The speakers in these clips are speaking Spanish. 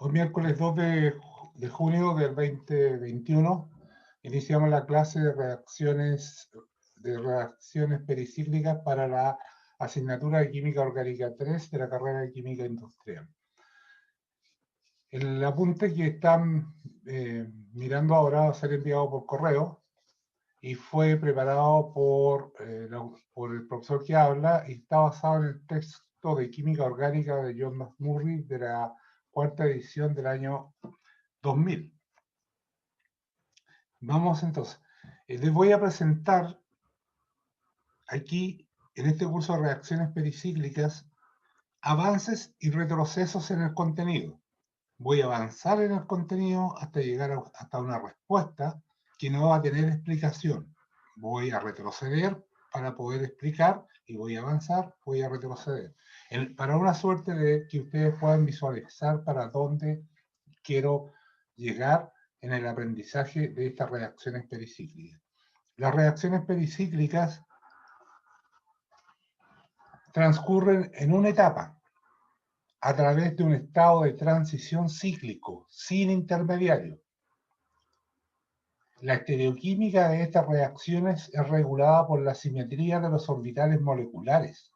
Hoy miércoles 2 de junio del 2021 iniciamos la clase de reacciones pericíclicas para la asignatura de Química Orgánica 3 de la carrera de Química Industrial. El apunte que están mirando ahora va a ser enviado por correo y fue preparado por el profesor que habla y está basado en el texto de Química Orgánica de John McMurray de la cuarta edición del año 2000. Vamos entonces. Les voy a presentar aquí, en este curso de reacciones pericíclicas, avances y retrocesos en el contenido. Voy a avanzar en el contenido hasta llegar hasta una respuesta que no va a tener explicación. Voy a retroceder para poder explicar y voy a avanzar, voy a retroceder. Para una suerte de que ustedes puedan visualizar para dónde quiero llegar en el aprendizaje de estas reacciones pericíclicas. Las reacciones pericíclicas transcurren en una etapa a través de un estado de transición cíclico, sin intermediario. La estereoquímica de estas reacciones es regulada por la simetría de los orbitales moleculares,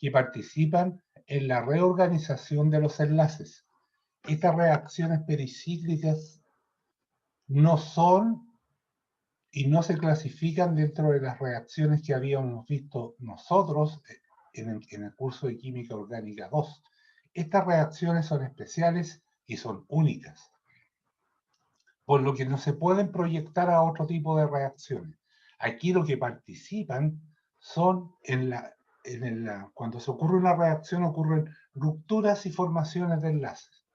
que participan en la reorganización de los enlaces. Estas reacciones pericíclicas no son y no se clasifican dentro de las reacciones que habíamos visto nosotros en el curso de Química Orgánica 2. Estas reacciones son especiales y son únicas, por lo que no se pueden proyectar a otro tipo de reacciones. Aquí lo que participan son cuando se ocurre una reacción ocurren rupturas y formaciones de enlaces.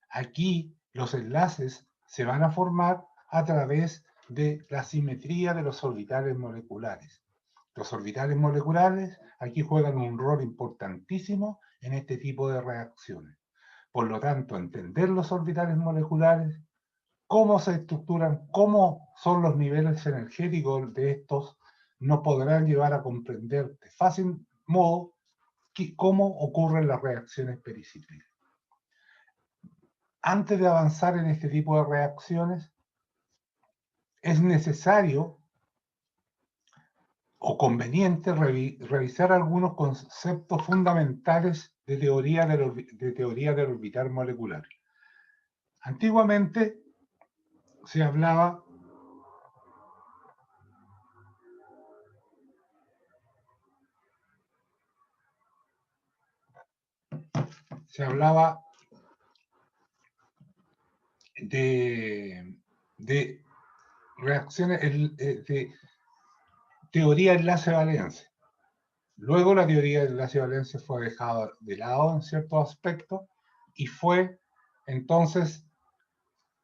Aquí los enlaces se van a formar a través de la simetría de los orbitales moleculares. Los orbitales moleculares aquí juegan un rol importantísimo en este tipo de reacciones. Por lo tanto, entender los orbitales moleculares, cómo se estructuran, cómo son los niveles energéticos de estos, nos podrán llevar a comprender de fácil modo cómo ocurren las reacciones pericíclicas. Antes de avanzar en este tipo de reacciones, es necesario o conveniente revisar algunos conceptos fundamentales de teoría del orbital molecular. Antiguamente se hablaba de reacciones, de teoría de enlace-valencia. Luego la teoría de enlace-valencia fue dejada de lado en ciertos aspectos y fue entonces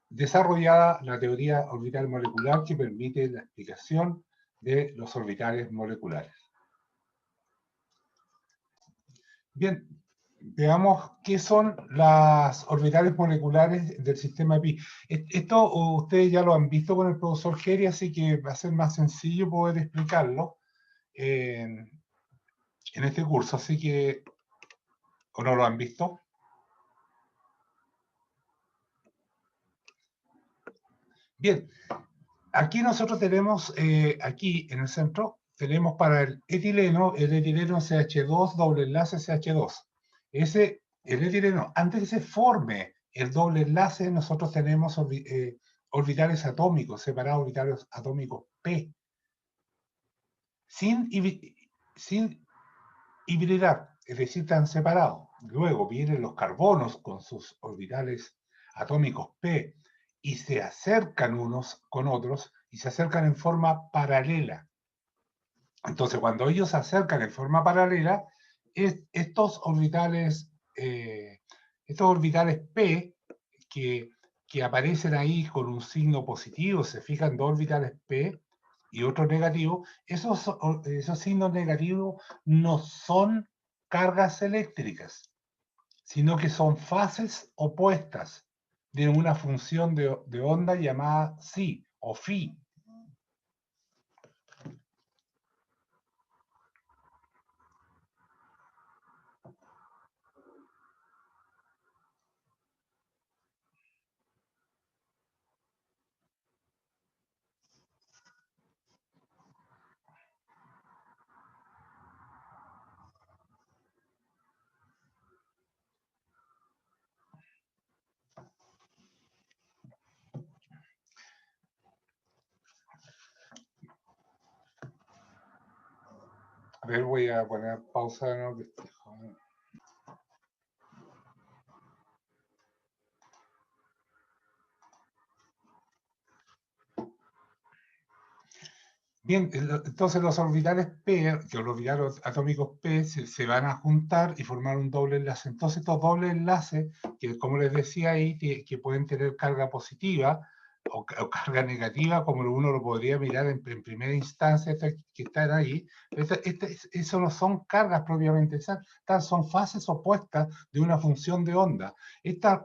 desarrollada la teoría orbital molecular que permite la explicación de los orbitales moleculares. Bien, veamos qué son las orbitales moleculares del sistema pi. Esto ustedes ya lo han visto con el profesor Geri, así que va a ser más sencillo poder explicarlo en este curso, así que, ¿o no lo han visto? Bien, aquí nosotros tenemos, aquí en el centro, tenemos para el etileno CH2, doble enlace CH2. El etileno, antes que se forme el doble enlace, nosotros tenemos orbitales atómicos, separados orbitales atómicos P, sin hibridar, es decir, están separados. Luego vienen los carbonos con sus orbitales atómicos P y se acercan unos con otros y se acercan en forma paralela. Entonces, cuando ellos se acercan en forma paralela, estos orbitales P que aparecen ahí con un signo positivo, se fijan dos orbitales P y otro negativo, esos signos negativos no son cargas eléctricas, sino que son fases opuestas de una función de onda llamada psi o phi. A ver, voy a poner pausa en el espejo. Bien, entonces los orbitales P, que los orbitales atómicos P, se van a juntar y formar un doble enlace. Entonces estos dobles enlaces, que como les decía ahí, que pueden tener carga positiva o carga negativa, como uno lo podría mirar en primera instancia, estos que están ahí, eso no son cargas propiamente, estas son fases opuestas de una función de onda.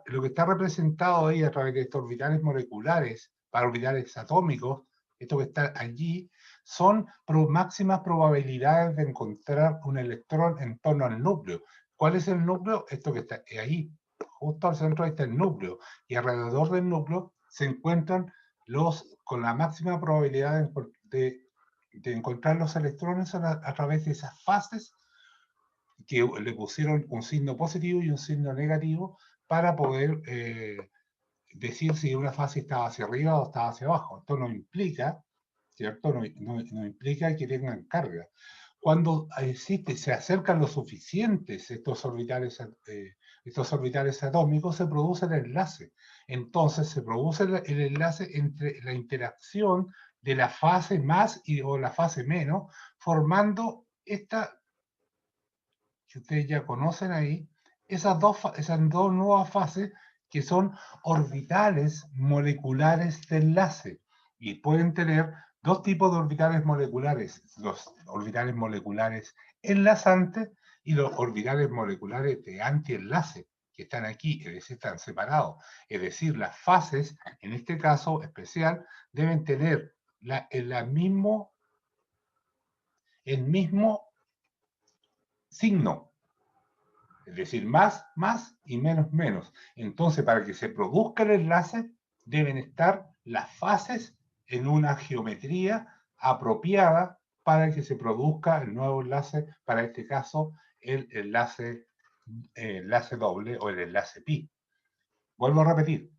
Lo que está representado ahí a través de estos orbitales moleculares, para orbitales atómicos, esto que está allí, son máximas probabilidades de encontrar un electrón en torno al núcleo. ¿Cuál es el núcleo? Esto que está ahí, justo al centro está el núcleo, y alrededor del núcleo se encuentran con la máxima probabilidad de encontrar los electrones a través de esas fases que le pusieron un signo positivo y un signo negativo para poder decir si una fase estaba hacia arriba o estaba hacia abajo. Esto no implica, ¿cierto? No implica que tengan carga. Cuando se acercan lo suficientes estos orbitales atómicos, se produce el enlace. Entonces se produce el enlace entre la interacción de la fase más o la fase menos, formando esta, que ustedes ya conocen ahí, esas dos nuevas fases que son orbitales moleculares de enlace. Y pueden tener dos tipos de orbitales moleculares, los orbitales moleculares enlazantes y los orbitales moleculares de antienlace, que están aquí, es decir, están separados. Es decir, las fases, en este caso especial, deben tener el mismo signo. Es decir, más y menos. Entonces, para que se produzca el enlace, deben estar las fases en una geometría apropiada para que se produzca el nuevo enlace, para este caso, el enlace doble o el enlace pi. Vuelvo a repetir,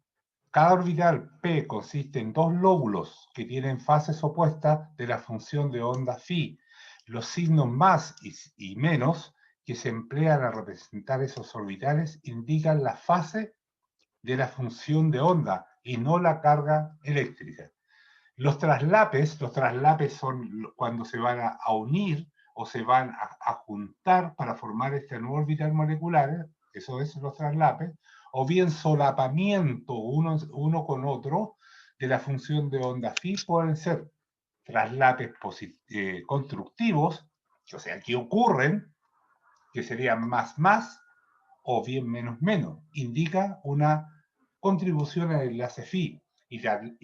cada orbital P consiste en dos lóbulos que tienen fases opuestas de la función de onda phi. Los signos más y menos que se emplean a representar esos orbitales indican la fase de la función de onda y no la carga eléctrica. Los traslapes son cuando se van a unir o se van a juntar para formar este nuevo orbital molecular, eso es los traslapes, o bien solapamiento uno con otro de la función de onda phi. Pueden ser traslapes constructivos, o sea, que ocurren, que serían más, o bien menos. Indica una contribución al enlace phi. Y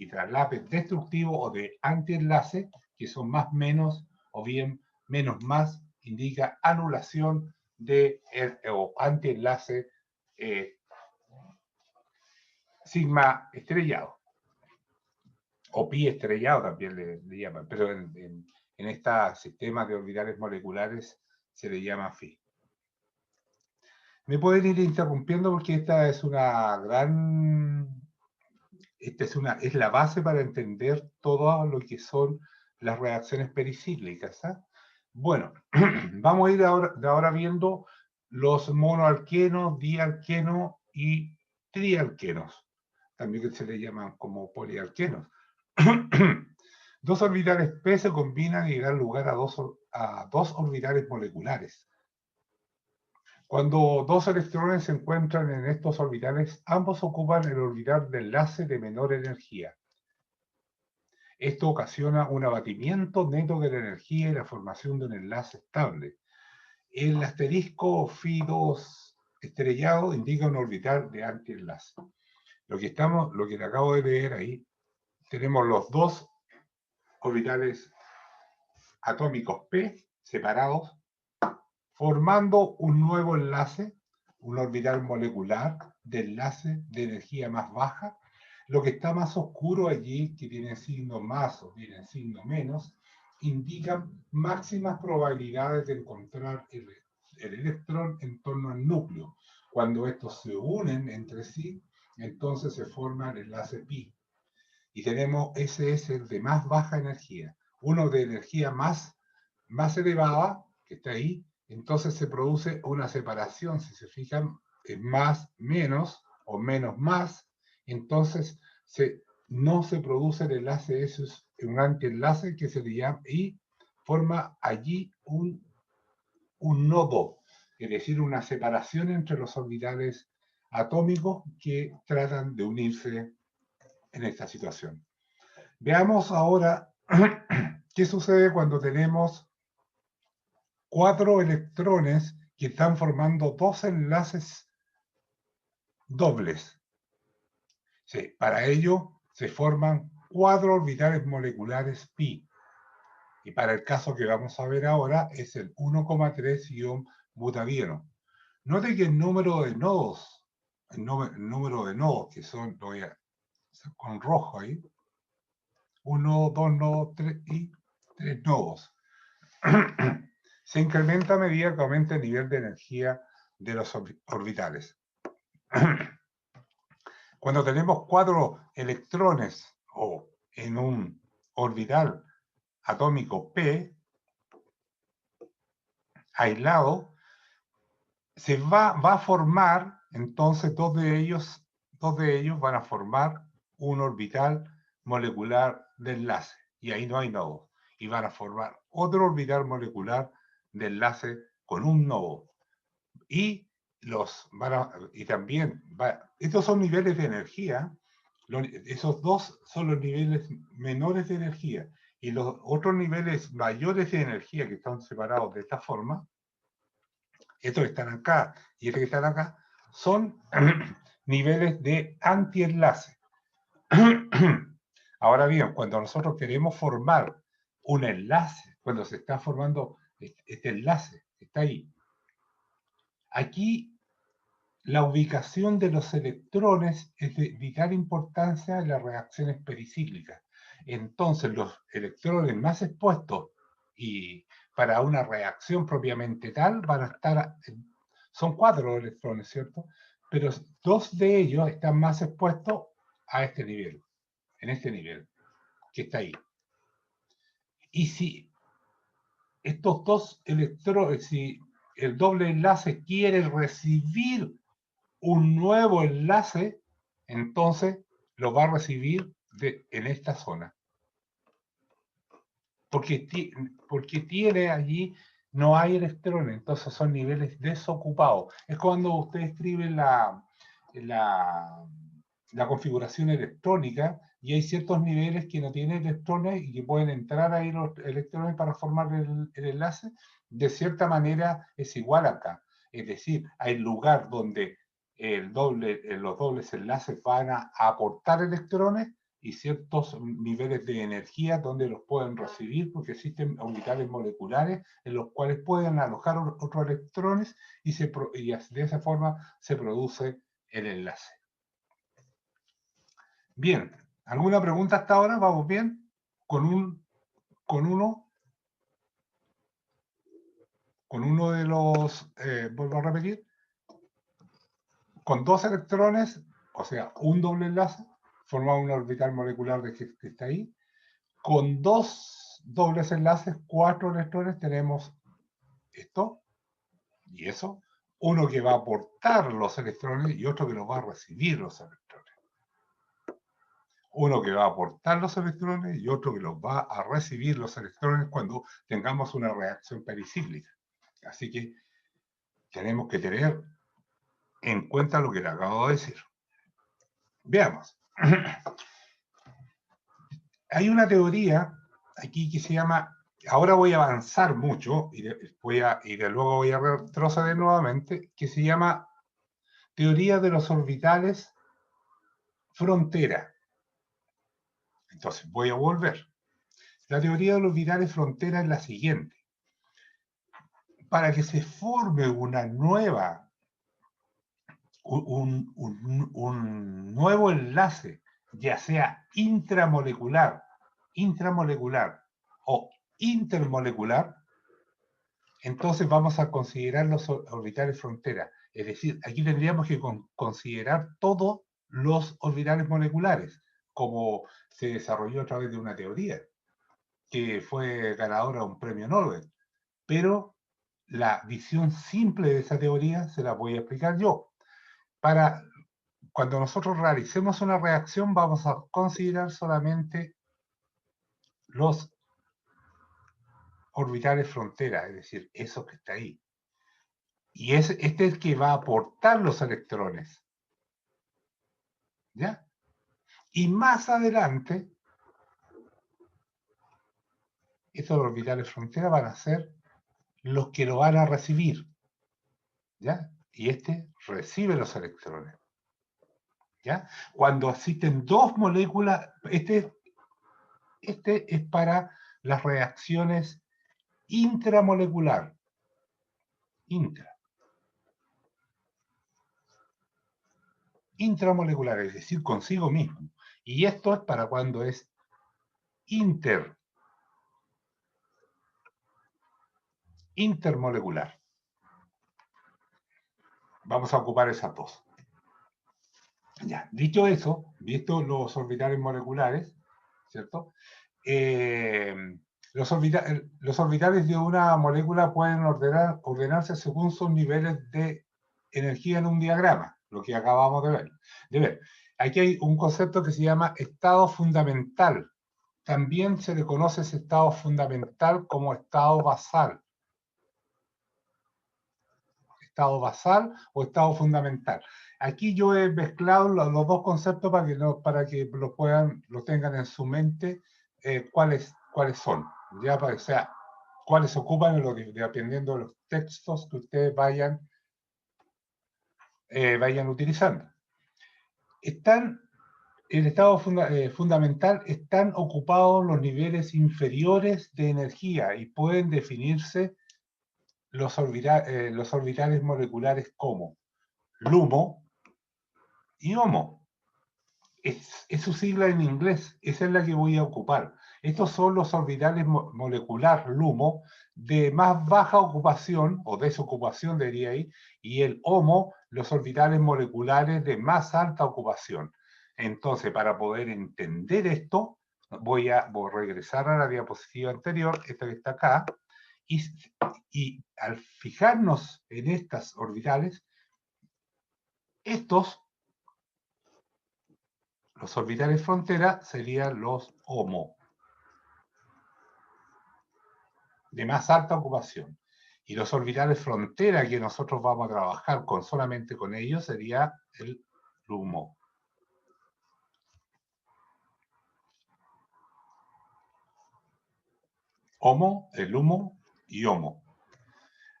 traslapes destructivos o de antienlace, que son menos, o bien menos, indica anulación o antienlace sigma estrellado, o pi estrellado también le llaman, pero en este sistema de orbitales moleculares se le llama phi. Me pueden ir interrumpiendo porque esta es la base para entender todo lo que son las reacciones pericíclicas. ¿eh? Bueno, vamos a ir ahora viendo los monoalquenos, dialquenos y trialquenos, también que se le llaman como polialquenos. Dos orbitales P se combinan y dan lugar a dos orbitales moleculares. Cuando dos electrones se encuentran en estos orbitales, ambos ocupan el orbital de enlace de menor energía. Esto ocasiona un abatimiento neto de la energía y la formación de un enlace estable. El asterisco Φ2 estrellado indica un orbital de antienlace. Lo que le acabo de leer ahí, tenemos los dos orbitales atómicos P separados, formando un nuevo enlace, un orbital molecular de enlace de energía más baja. Lo que está más oscuro allí, que tiene signo más o tiene signo menos, indican máximas probabilidades de encontrar el electrón en torno al núcleo. Cuando estos se unen entre sí, entonces se forma el enlace pi. Y ese es el de más baja energía. Uno de energía más elevada, que está ahí, entonces se produce una separación, si se fijan, es más, menos, o menos, más, entonces no se produce el enlace, eso es un antienlace que se le llama, y forma allí un nodo, es decir, una separación entre los orbitales atómicos que tratan de unirse en esta situación. Veamos ahora qué sucede cuando tenemos 4 electrones que están formando 2 enlaces dobles. Sí, para ello se forman 4 orbitales moleculares pi. Y para el caso que vamos a ver ahora es el 1,3-butadieno. Note que el número de nodos, el número de nodos que son, lo voy a hacer con rojo ahí, 1, 2 nodos, 3 y 3 nodos. Se incrementa a medida que aumenta el nivel de energía de los orbitales. Cuando tenemos 4 electrones o en un orbital atómico P aislado, se va a formar, entonces dos de ellos van a formar un orbital molecular de enlace, y ahí no hay nodos, y van a formar otro orbital molecular de enlace con un nodo. Y también, estos son niveles de energía, esos dos son los niveles menores de energía, y los otros niveles mayores de energía que están separados de esta forma, estos que están acá y estos que están acá, son niveles de antienlace. Ahora bien, cuando nosotros queremos formar un enlace, cuando se está formando este enlace, está ahí. Aquí la ubicación de los electrones es de vital importancia en las reacciones pericíclicas. Entonces, los electrones más expuestos y para una reacción propiamente tal van a estar, son 4 electrones, ¿cierto? Pero 2 de ellos están más expuestos a este nivel, en este nivel, que está ahí. Y si estos 2 electrones, si el doble enlace quiere recibir un nuevo enlace, entonces lo va a recibir en esta zona. Porque tiene allí, no hay electrones, entonces son niveles desocupados. Es cuando usted escribe la configuración electrónica y hay ciertos niveles que no tienen electrones y que pueden entrar ahí los electrones para formar el enlace. De cierta manera es igual acá. Es decir, hay lugar donde los dobles enlaces van a aportar electrones y ciertos niveles de energía donde los pueden recibir, porque existen orbitales moleculares en los cuales pueden alojar otros electrones y de esa forma se produce el enlace. Bien, ¿alguna pregunta hasta ahora? ¿Vamos bien? Con uno de los, vuelvo a repetir, con 2 electrones, o sea, un doble enlace, forma un orbital molecular que está ahí. Con 2 dobles enlaces, 4 electrones, tenemos esto y eso. Uno que va a aportar los electrones y otro que los va a recibir los electrones. Uno que va a aportar los electrones y otro que los va a recibir los electrones cuando tengamos una reacción pericíclica. Así que tenemos que tener en cuenta lo que le acabo de decir. Veamos. Hay una teoría aquí que se llama, ahora voy a avanzar mucho y luego voy a retroceder nuevamente, que se llama teoría de los orbitales frontera. Entonces voy a volver. La teoría de los orbitales frontera es la siguiente. Para que se forme una nueva, un nuevo enlace, ya sea intramolecular o intermolecular, entonces vamos a considerar los orbitales frontera. Es decir, aquí tendríamos que considerar todos los orbitales moleculares, como se desarrolló a través de una teoría, que fue ganadora de un premio Nobel. Pero la visión simple de esa teoría se la voy a explicar yo. Cuando nosotros realicemos una reacción, vamos a considerar solamente los orbitales frontera, es decir, eso que está ahí. Y este es el que va a aportar los electrones. ¿Ya? Y más adelante, estos orbitales frontera van a ser los que lo van a recibir. ¿Ya? Y este recibe los electrones. ¿Ya? Cuando existen dos moléculas, este es para las reacciones intramolecular. Intramolecular, es decir, consigo mismo. Y esto es para cuando es intermolecular. Vamos a ocupar esas dos. Ya, dicho eso, visto los orbitales moleculares, ¿cierto? Los orbitales de una molécula pueden ordenarse según sus niveles de energía en un diagrama, lo que acabamos de ver. Aquí hay un concepto que se llama estado fundamental. También se le conoce ese estado fundamental como estado basal. Estado basal o estado fundamental. Aquí yo he mezclado los dos conceptos para que lo tengan en su mente cuáles son, ya o sea, cuáles ocupan dependiendo de los textos que ustedes vayan utilizando. En el estado fundamental están ocupados los niveles inferiores de energía y pueden definirse los orbitales moleculares como LUMO y HOMO. Es su sigla en inglés, esa es la que voy a ocupar. Estos son los orbitales molecular LUMO de más baja ocupación, o desocupación diría ahí, y el HOMO, los orbitales moleculares de más alta ocupación. Entonces, para poder entender esto, voy a regresar a la diapositiva anterior, esta que está acá, y al fijarnos en estas orbitales, los orbitales frontera serían los HOMO, de más alta ocupación. Y los orbitales frontera que nosotros vamos a trabajar solamente con ellos sería el LUMO. HOMO, el LUMO y HOMO.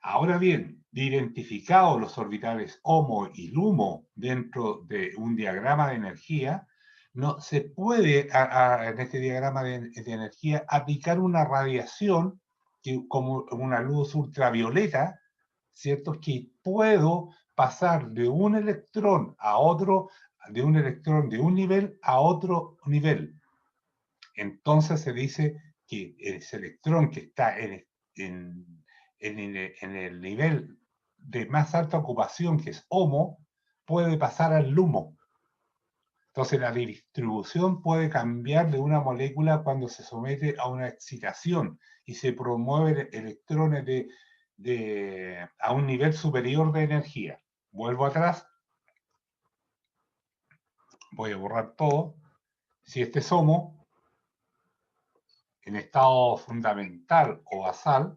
Ahora bien, identificados los orbitales HOMO y LUMO dentro de un diagrama de energía, no se puede en este diagrama de energía aplicar una radiación como una luz ultravioleta, ¿cierto? Que puedo pasar de un electrón a otro, de un electrón de un nivel a otro nivel. Entonces se dice que ese electrón que está en el nivel de más alta ocupación, que es HOMO, puede pasar al LUMO. Entonces la distribución puede cambiar de una molécula cuando se somete a una excitación y se promueven electrones a un nivel superior de energía. Vuelvo atrás. Voy a borrar todo. Si este es HOMO, en estado fundamental o basal,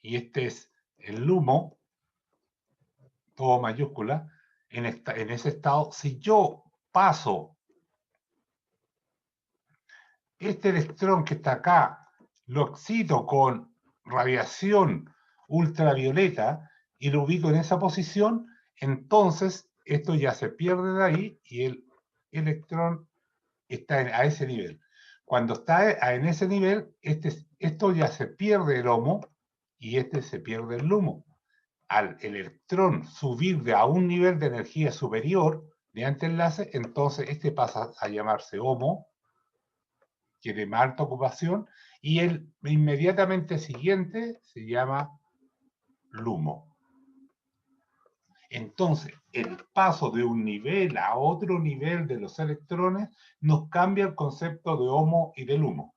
y este es el LUMO, todo mayúscula, en ese estado, si yo paso este electrón que está acá, lo excito con radiación ultravioleta y lo ubico en esa posición, entonces esto ya se pierde de ahí y el electrón está a ese nivel. Cuando está en ese nivel, esto ya se pierde el HOMO y se pierde el LUMO. Al electrón subir a un nivel de energía superior de antienlace, entonces pasa a llamarse HOMO, que de más alta ocupación, y el inmediatamente siguiente se llama LUMO. Entonces, el paso de un nivel a otro nivel de los electrones nos cambia el concepto de HOMO y de LUMO.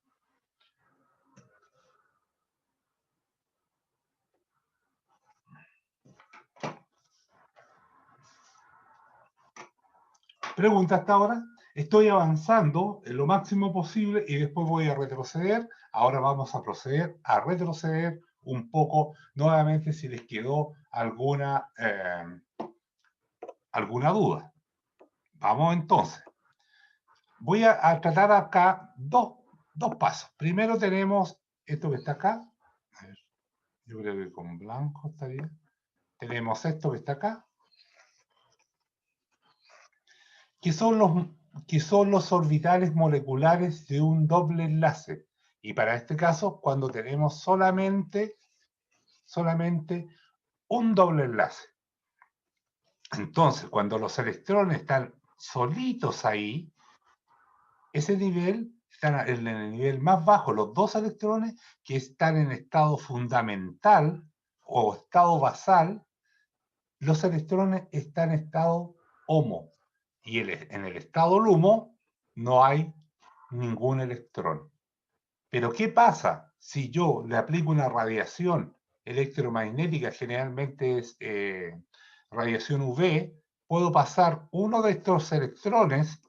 Pregunta hasta ahora. Estoy avanzando en lo máximo posible y después voy a retroceder. Ahora vamos a proceder a retroceder un poco nuevamente si les quedó alguna duda. Vamos entonces. Voy a tratar acá dos pasos. Primero tenemos esto que está acá. A ver, yo creo que con blanco está bien. Tenemos esto que está acá. Que son los orbitales moleculares de un doble enlace. Y para este caso, cuando tenemos solamente un doble enlace. Entonces, cuando los electrones están solitos ahí, ese nivel, están en el nivel más bajo, los dos electrones que están en estado fundamental o estado basal, los electrones están en estado HOMO. Y en el estado LUMO no hay ningún electrón. Pero ¿qué pasa si yo le aplico una radiación electromagnética, generalmente es radiación UV? Puedo pasar uno de estos electrones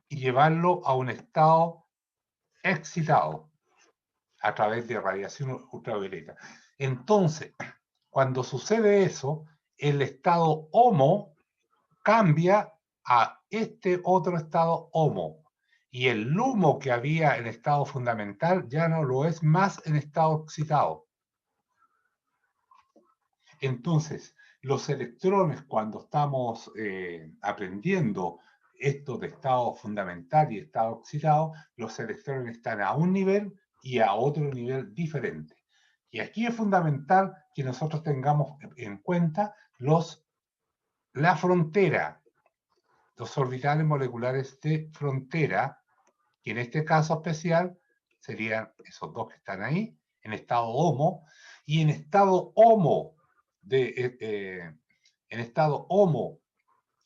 y llevarlo a un estado excitado a través de radiación ultravioleta. Entonces, cuando sucede eso, el estado HOMO cambia a este otro estado HOMO. Y el LUMO que había en estado fundamental ya no lo es más en estado excitado. Entonces, los electrones, cuando estamos aprendiendo esto de estado fundamental y estado excitado, los electrones están a un nivel y a otro nivel diferente. Y aquí es fundamental que nosotros tengamos en cuenta la frontera, los orbitales moleculares de frontera, que en este caso especial serían esos dos que están ahí, en estado HOMO, y en estado HOMO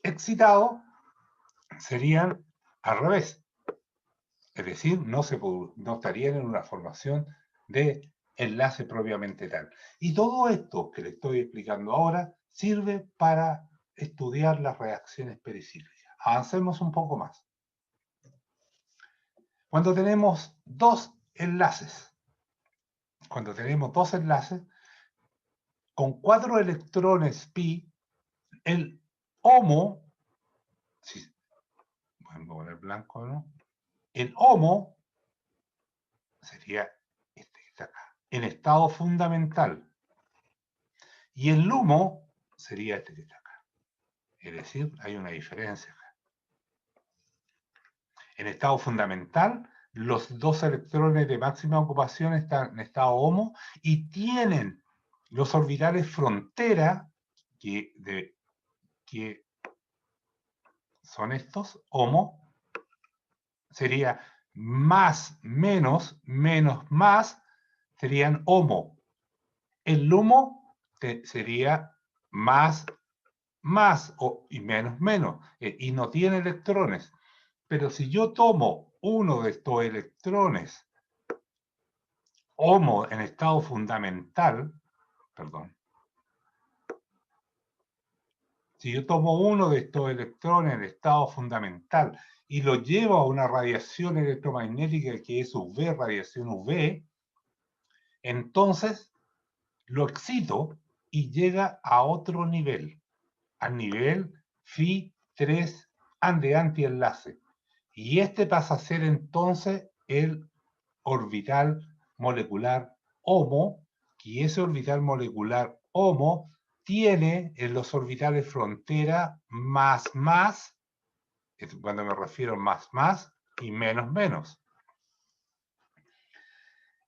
excitado serían al revés. Es decir, no estarían en una formación de enlace propiamente tal. Y todo esto que le estoy explicando ahora sirve para estudiar las reacciones pericíclicas. Avancemos un poco más. Cuando tenemos dos enlaces, con 4 electrones pi, el HOMO, voy a poner blanco, ¿no? El HOMO sería este que está acá, en estado fundamental. Y el LUMO sería este que está acá. Es decir, hay una diferencia acá. En estado fundamental, los dos electrones de máxima ocupación están en estado HOMO y tienen los orbitales frontera, que son estos, HOMO, sería más, menos, menos, más, serían HOMO. El LUMO sería más, más y menos, menos, y no tiene electrones. Pero si yo tomo uno de estos electrones HOMO en estado fundamental, perdón, si yo tomo uno de estos electrones en estado fundamental y lo llevo a una radiación electromagnética que es UV, radiación UV, entonces lo excito y llega a otro nivel, al nivel Φ3 de antienlace. Y este pasa a ser entonces el orbital molecular HOMO, y ese orbital molecular HOMO tiene en los orbitales frontera más, cuando me refiero más, y menos, menos.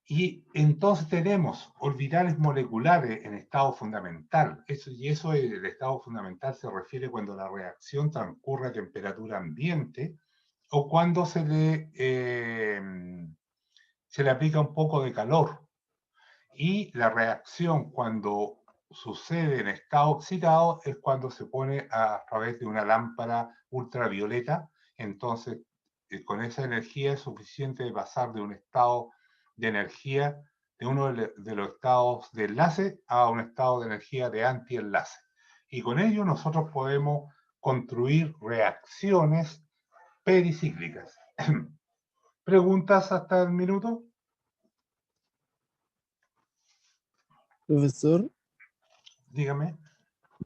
Y entonces tenemos orbitales moleculares en estado fundamental. Eso el estado fundamental se refiere cuando la reacción transcurre a temperatura ambiente o cuando se le aplica un poco de calor. Y la reacción cuando sucede en estado excitado es cuando se pone a través de una lámpara ultravioleta. Entonces, con esa energía es suficiente de pasar de un estado de energía de uno de los estados de enlace a un estado de energía de antienlace. Y con ello nosotros podemos construir reacciones pericíclicas. ¿Preguntas hasta el minuto? Profesor, Dígame.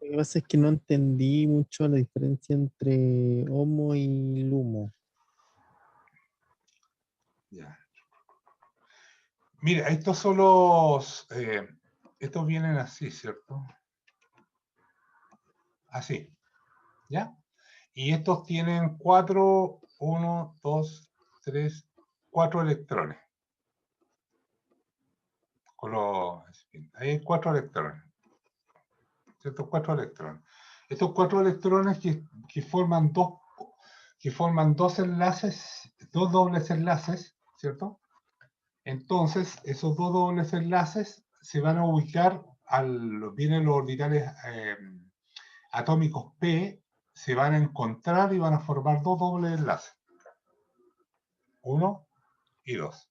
lo que pasa es que no entendí mucho la diferencia entre HOMO y LUMO. Ya. Mira, estos son los... estos vienen así, ¿cierto? Así, ¿ya? Y estos tienen 4, 1, 2, 3, 4 electrones. Ahí hay 4 electrones. ¿Cierto? 4 electrones. Estos 4 electrones que forman dos enlaces, dos dobles enlaces, ¿cierto? Entonces, esos dos dobles enlaces se van a ubicar, vienen los orbitales atómicos P, se van a encontrar y van a formar dos dobles enlaces. 1 y 2.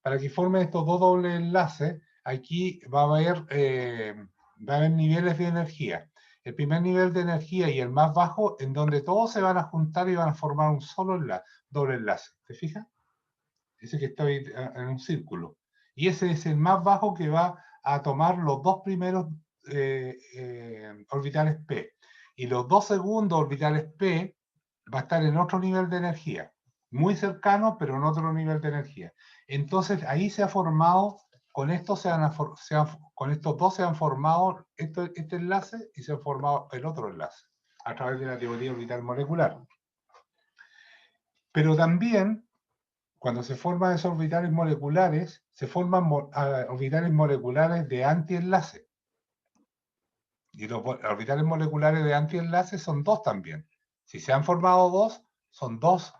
Para que formen estos dos dobles enlaces, aquí va a haber niveles de energía. El primer nivel de energía y el más bajo, en donde todos se van a juntar y van a formar un solo doble enlace. ¿Te fijas? Ese que está ahí en un círculo. Y ese es el más bajo que va a tomar los dos primeros orbitales P. Y los dos segundos orbitales P va a estar en otro nivel de energía. Muy cercano, pero en otro nivel de energía. Entonces ahí se ha formado, con estos dos se han formado este enlace y se ha formado el otro enlace a través de la teoría orbital molecular. Pero también, cuando se forman esos orbitales moleculares, se forman orbitales moleculares de antienlace. Y los orbitales moleculares de antienlace son dos también. Si se han formado dos, son dos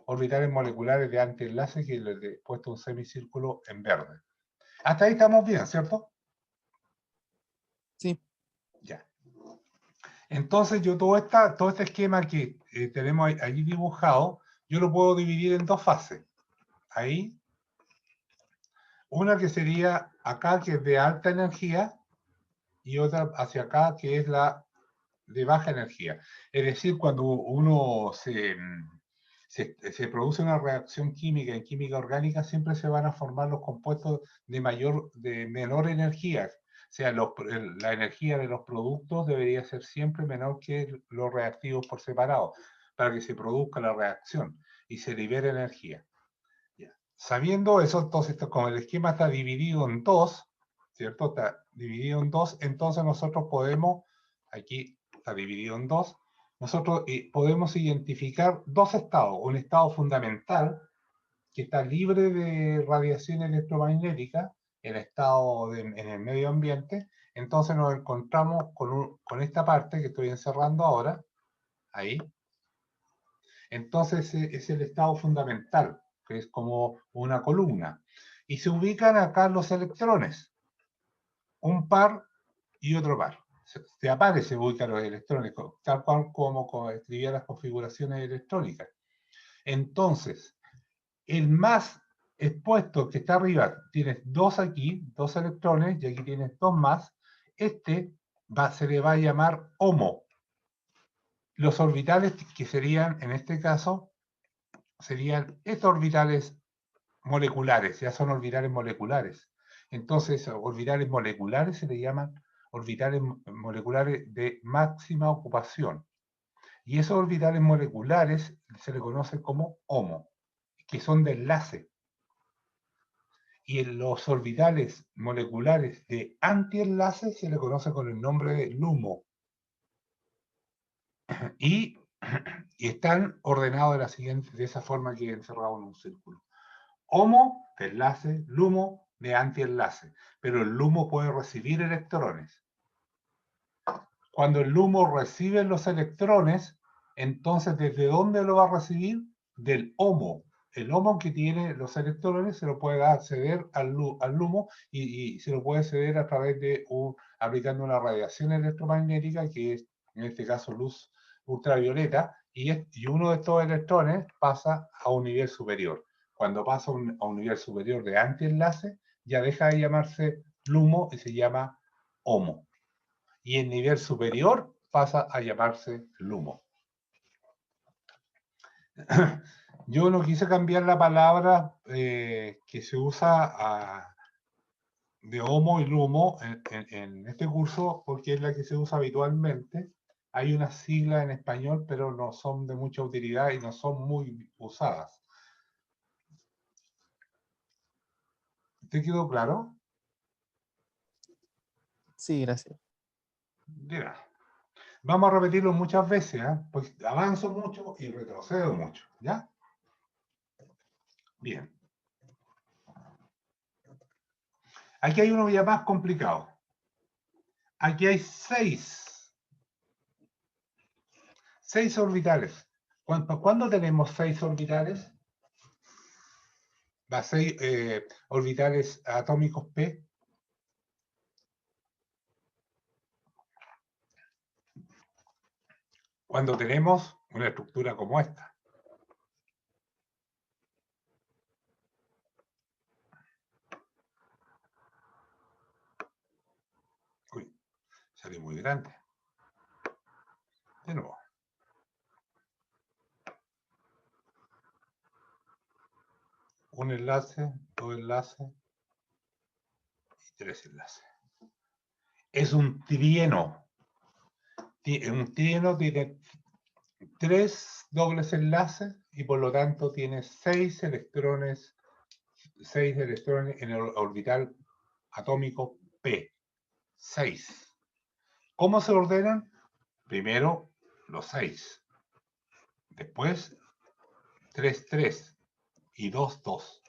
orbitales moleculares de antienlace que les he puesto un semicírculo en verde. Hasta ahí estamos bien, ¿cierto? Sí. Ya. Entonces yo todo este esquema que tenemos allí dibujado, yo lo puedo dividir en dos fases. Ahí, una que sería acá, que es de alta energía, y otra hacia acá, que es la de baja energía. Es decir, cuando uno se produce una reacción química en química orgánica, siempre se van a formar los compuestos de menor energía. O sea, la energía de los productos debería ser siempre menor que los reactivos por separado, para que se produzca la reacción y se libere energía. Ya. Sabiendo eso, entonces, como el esquema está dividido en dos, ¿cierto? Está dividido en dos, entonces nosotros podemos, aquí está dividido en dos, nosotros podemos identificar dos estados. Un estado fundamental, que está libre de radiación electromagnética, en el medio ambiente. Entonces nos encontramos con esta parte que estoy encerrando ahora, ahí. Entonces es el estado fundamental, que es como una columna. Y se ubican acá los electrones, un par y otro par. Se aparece, se ubican los electrones, tal cual como escribía las configuraciones electrónicas. Entonces, el más expuesto que está arriba, tienes dos aquí, dos electrones, y aquí tienes dos más. Se le va a llamar HOMO. Los orbitales que serían, en este caso, serían estos orbitales moleculares, ya son orbitales moleculares. Entonces, orbitales moleculares se le llaman orbitales moleculares de máxima ocupación. Y esos orbitales moleculares se le conoce como HOMO, que son de enlace. Y en los orbitales moleculares de antienlace se le conoce con el nombre de LUMO. Y, están ordenados de esa forma que he encerrado en un círculo. HOMO de enlace, LUMO de antienlace. Pero el LUMO puede recibir electrones. Cuando el LUMO recibe los electrones, entonces, ¿desde dónde lo va a recibir? Del HOMO. El HOMO que tiene los electrones se lo puede acceder al LUMO y se lo puede acceder a través de aplicando una radiación electromagnética, que es, en este caso, luz ultravioleta, y uno de estos electrones pasa a un nivel superior. Cuando pasa a un nivel superior de antienlace, ya deja de llamarse LUMO y se llama HOMO. Y en nivel superior pasa a llamarse LUMO. Yo no quise cambiar la palabra que se usa de HOMO y LUMO en este curso porque es la que se usa habitualmente. Hay unas siglas en español, pero no son de mucha utilidad y no son muy usadas. ¿Te quedó claro? Sí, gracias. Mira, vamos a repetirlo muchas veces, ¿eh? Pues avanzo mucho y retrocedo mucho, ¿ya? Bien. Aquí hay uno ya más complicado. Aquí hay seis orbitales. ¿Cuándo tenemos 6 orbitales? Las 6 orbitales atómicos P. Cuando tenemos una estructura como esta. Uy, salió muy grande. De nuevo. Un enlace, dos enlaces y 3 enlaces. Es un trieno. Un trieno tiene 3 dobles enlaces y por lo tanto tiene 6 electrones en el orbital atómico P. 6. ¿Cómo se ordenan? Primero los 6. Después 3, 3 y 2, 2.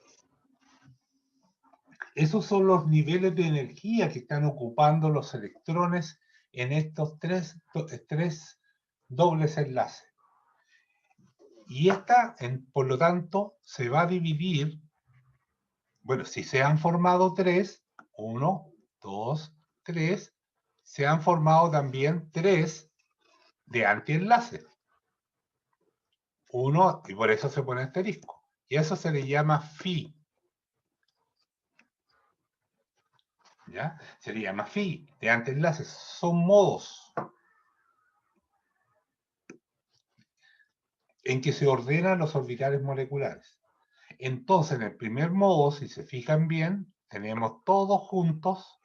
Esos son los niveles de energía que están ocupando los electrones en estos tres dobles enlaces. Y esta, por lo tanto, se va a dividir, bueno, si se han formado 3, 1, 2, 3, se han formado también 3 de antienlace. 1, y por eso se pone asterisco. Y eso se le llama phi. ¿Ya? Se le llama phi, de antienlaces. Son modos en que se ordenan los orbitales moleculares. Entonces, en el primer modo, si se fijan bien, tenemos todos juntos,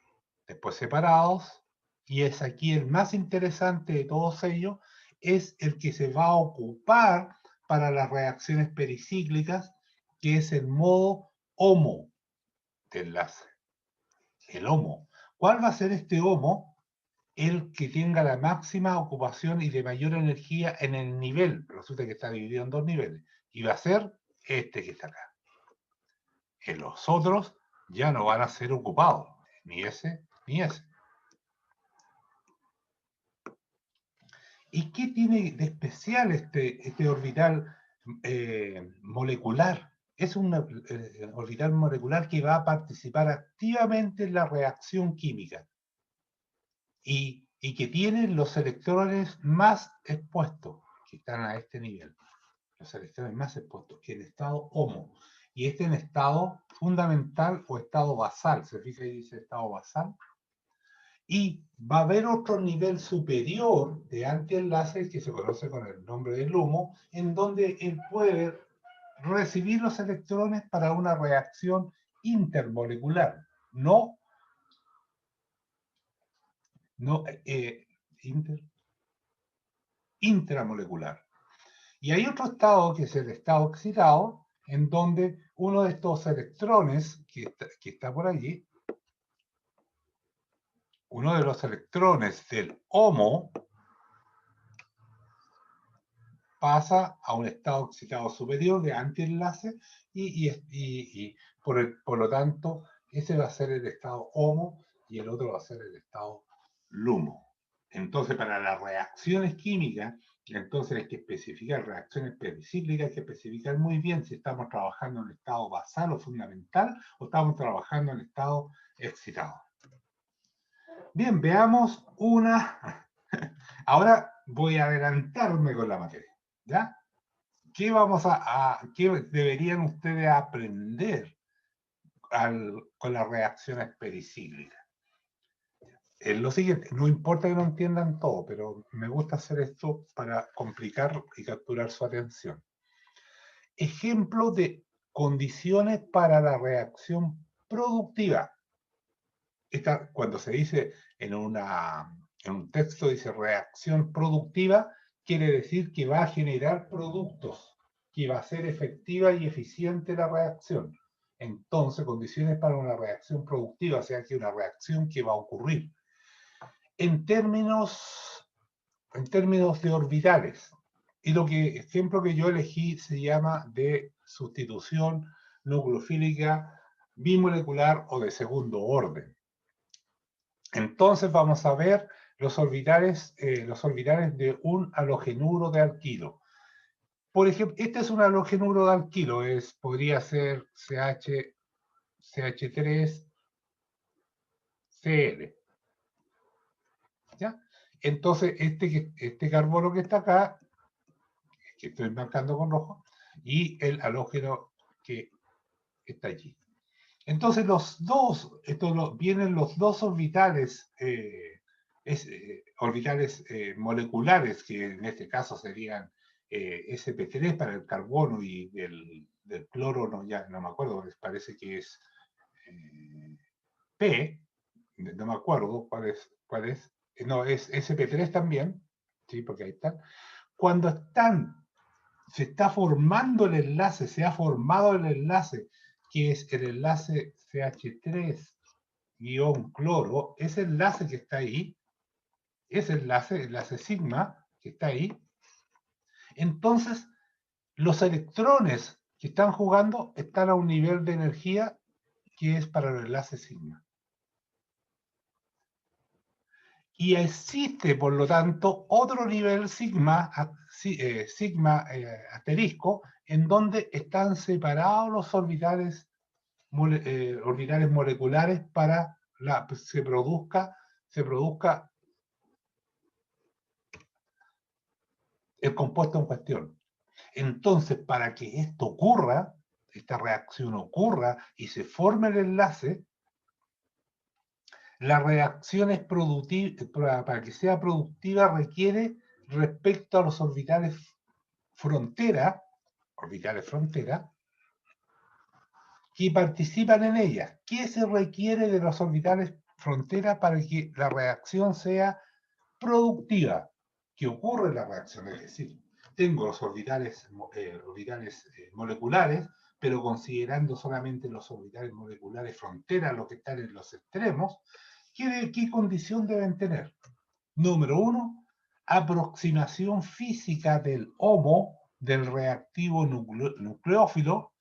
después separados, y es aquí el más interesante de todos ellos, es el que se va a ocupar para las reacciones pericíclicas, que es el modo HOMO de enlace. El HOMO. ¿Cuál va a ser este HOMO? El que tenga la máxima ocupación y de mayor energía en el nivel. Resulta que está dividido en 2 niveles. Y va a ser este que está acá. En los otros ya no van a ser ocupados. Ni ese, ni ese. ¿Y qué tiene de especial este orbital molecular? Es un orbital molecular que va a participar activamente en la reacción química. Y que tiene los electrones más expuestos, que están a este nivel. Los electrones más expuestos, que en estado HOMO. Y este en estado fundamental o estado basal. ¿Se fija ahí dice estado basal? Y va a haber otro nivel superior de antienlaces que se conoce con el nombre de LUMO, en donde él puede recibir los electrones para una reacción intermolecular, no intramolecular. Y hay otro estado que es el estado excitado, en donde uno de estos electrones que está por allí, uno de los electrones del HOMO, pasa a un estado excitado superior de antienlace y por lo tanto ese va a ser el estado HOMO y el otro va a ser el estado LUMO. Entonces para las reacciones químicas, entonces hay que especificar reacciones pericíclicas, hay que especificar muy bien si estamos trabajando en estado basal o fundamental o estamos trabajando en estado excitado. Bien, veamos una. Ahora voy a adelantarme con la materia, ¿ya? ¿Qué deberían ustedes aprender con las reacciones pericíclicas? es lo siguiente, no importa que no entiendan todo, pero me gusta hacer esto para complicar y capturar su atención. Ejemplo de condiciones para la reacción productiva. Cuando se dice en un texto, dice reacción productiva, quiere decir que va a generar productos, que va a ser efectiva y eficiente la reacción. Entonces, condiciones para una reacción productiva, o sea, que una reacción que va a ocurrir. En términos de orbitales, y ejemplo que yo elegí se llama de sustitución nucleofílica bimolecular o de segundo orden. Entonces vamos a ver los orbitales de un halogenuro de alquilo. Por ejemplo, este es un halogenuro de alquilo, podría ser CH3Cl. ¿Ya? Entonces, este carbono que está acá, que estoy marcando con rojo, y el halógeno que está allí. Entonces, vienen los dos orbitales, moleculares, que en este caso serían sp3 para el carbono y del cloro, no me acuerdo, les parece que es P, no me acuerdo cuál es, no, es sp3 también, sí, porque ahí están. Cuando se está formando el enlace, se ha formado el enlace, que es el enlace CH3-cloro, ese enlace que está ahí, ese enlace sigma que está ahí, entonces los electrones que están jugando están a un nivel de energía que es para el enlace sigma. Y existe, por lo tanto, otro nivel sigma asterisco, en donde están separados los orbitales moleculares para se produzca el compuesto en cuestión. Entonces, para que esto ocurra, esta reacción ocurra y se forme el enlace, la reacción es productiva, para que sea productiva requiere respecto a los orbitales frontera, que participan en ella. ¿Qué se requiere de los orbitales frontera para que la reacción sea productiva? ¿Qué ocurre en la reacción? Es decir, tengo los orbitales moleculares, pero considerando solamente los orbitales moleculares frontera, los que están en los extremos, ¿qué condición deben tener? Número 1, aproximación física del HOMO, del reactivo nucleófilo,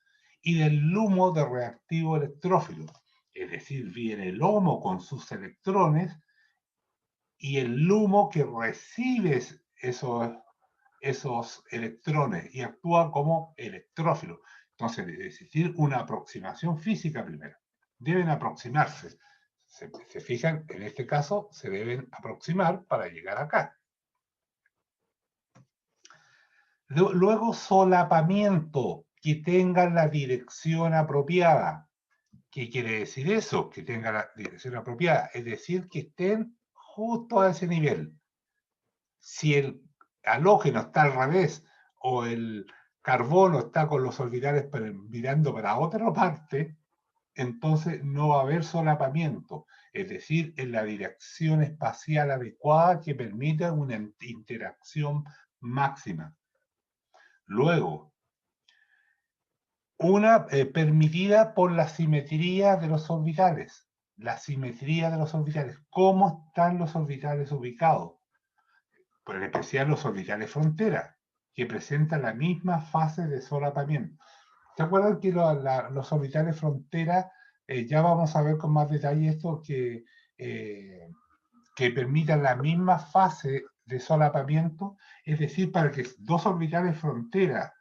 y del LUMO del reactivo electrófilo. Es decir, viene el HOMO con sus electrones y el LUMO que recibe esos electrones y actúa como electrófilo. Entonces, es decir, una aproximación física primero. Deben aproximarse. Se fijan, en este caso, se deben aproximar para llegar acá. Luego, solapamiento, que tengan la dirección apropiada. ¿Qué quiere decir eso? Que tengan la dirección apropiada. Es decir, que estén justo a ese nivel. Si el halógeno está al revés o el carbono está con los orbitales mirando para otra parte, entonces no va a haber solapamiento, es decir, en la dirección espacial adecuada que permita una interacción máxima. Luego, una permitida por la simetría de los orbitales. La simetría de los orbitales. ¿Cómo están los orbitales ubicados? Por en especial los orbitales frontera, que presentan la misma fase de solapamiento. ¿Se acuerdan que los orbitales frontera, ya vamos a ver con más detalle esto, que permitan la misma fase de solapamiento? Es decir, para que dos orbitales frontera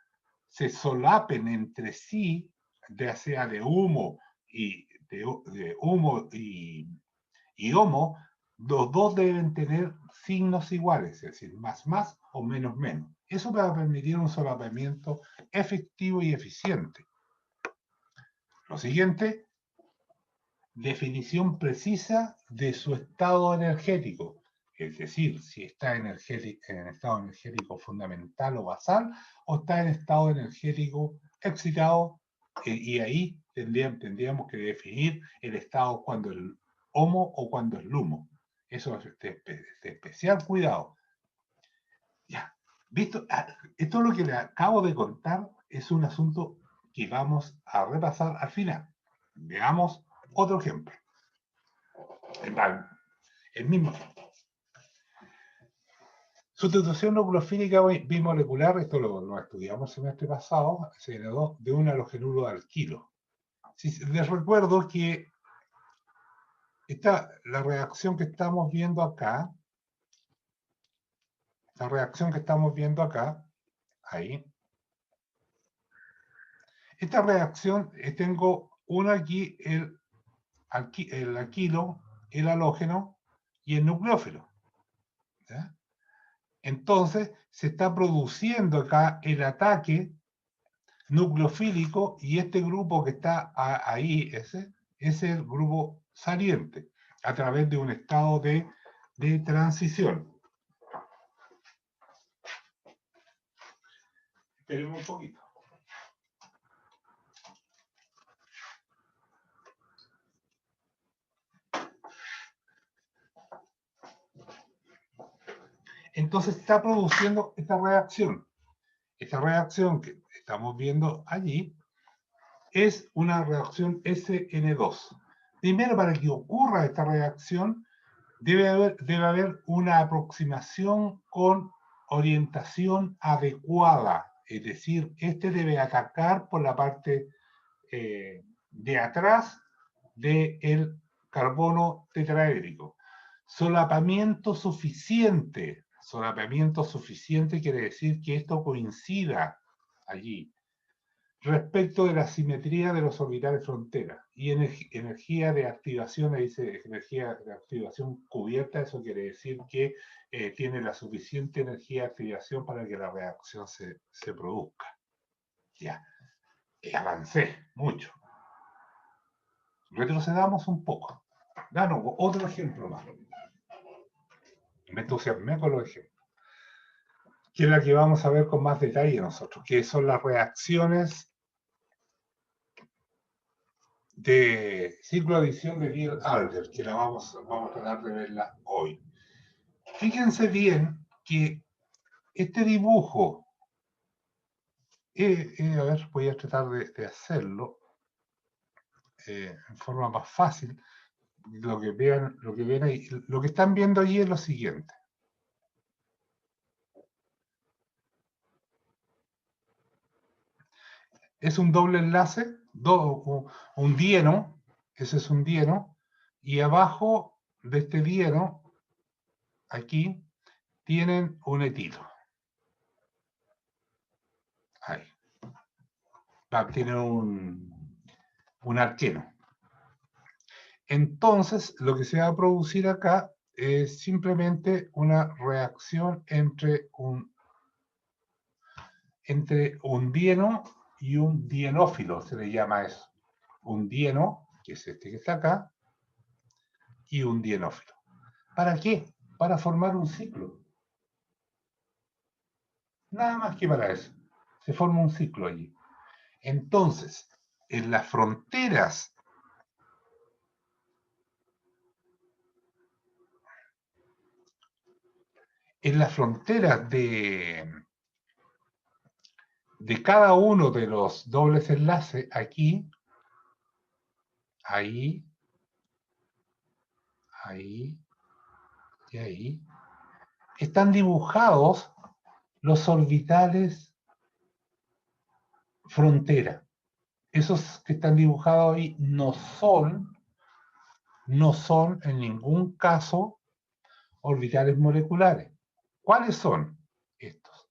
se solapen entre sí, ya sea de humo y HOMO, los dos deben tener signos iguales, es decir, más o menos menos. Eso va a permitir un solapamiento efectivo y eficiente. Lo siguiente, definición precisa de su estado energético. Es decir, si está en estado energético fundamental o basal, o está en estado energético excitado, y ahí tendríamos que definir el estado cuando es homo o cuando es lumo. Eso es de especial cuidado. Ya, visto, esto lo que le acabo de contar es un asunto que vamos a repasar al final. Veamos otro ejemplo. El mismo ejemplo. Sustitución nucleofílica bimolecular, esto lo estudiamos el semestre pasado, CN2, de un halogenuro de alquilo. Les recuerdo que la reacción que estamos viendo acá, ahí, esta reacción, tengo uno aquí, el alquilo, el halógeno y el nucleófilo. ¿Ya? Entonces, se está produciendo acá el ataque nucleofílico y este grupo que está ahí, ese es el grupo saliente, a través de un estado de transición. Esperemos un poquito. Entonces está produciendo esta reacción. Esta reacción que estamos viendo allí es una reacción SN2. Primero, para que ocurra esta reacción, debe haber una aproximación con orientación adecuada. Es decir, este debe atacar por la parte de atrás del carbono tetraédrico. Solapamiento suficiente. Solapamiento suficiente quiere decir que esto coincida allí. Respecto de la simetría de los orbitales frontera y energía de activación, ahí dice energía de activación cubierta, eso quiere decir que tiene la suficiente energía de activación para que la reacción se produzca. Ya, avancé mucho. Retrocedamos un poco. Danos otro ejemplo más. Me entusiasmé con los ejemplos. Que es la que vamos a ver con más detalle nosotros, que son las reacciones de ciclo de adición de Diels-Alder, que la vamos a tratar de verla hoy. Fíjense bien que este dibujo, a ver, voy a tratar de hacerlo en forma más fácil. Lo que ven ahí, lo que están viendo allí es lo siguiente. Es un doble enlace, un dieno, ese es un dieno, y abajo de este dieno, aquí, tienen un etilo. Ahí. Tiene un arqueno. Entonces, lo que se va a producir acá es simplemente una reacción entre un dieno y un dienófilo, se le llama eso. Un dieno, que es este que está acá, y un dienófilo. ¿Para qué? Para formar un ciclo. Nada más que para eso. Se forma un ciclo allí. Entonces, en las fronteras de cada uno de los dobles enlaces, aquí, ahí, ahí y ahí, están dibujados los orbitales frontera. Esos que están dibujados ahí no son en ningún caso orbitales moleculares. ¿Cuáles son estos?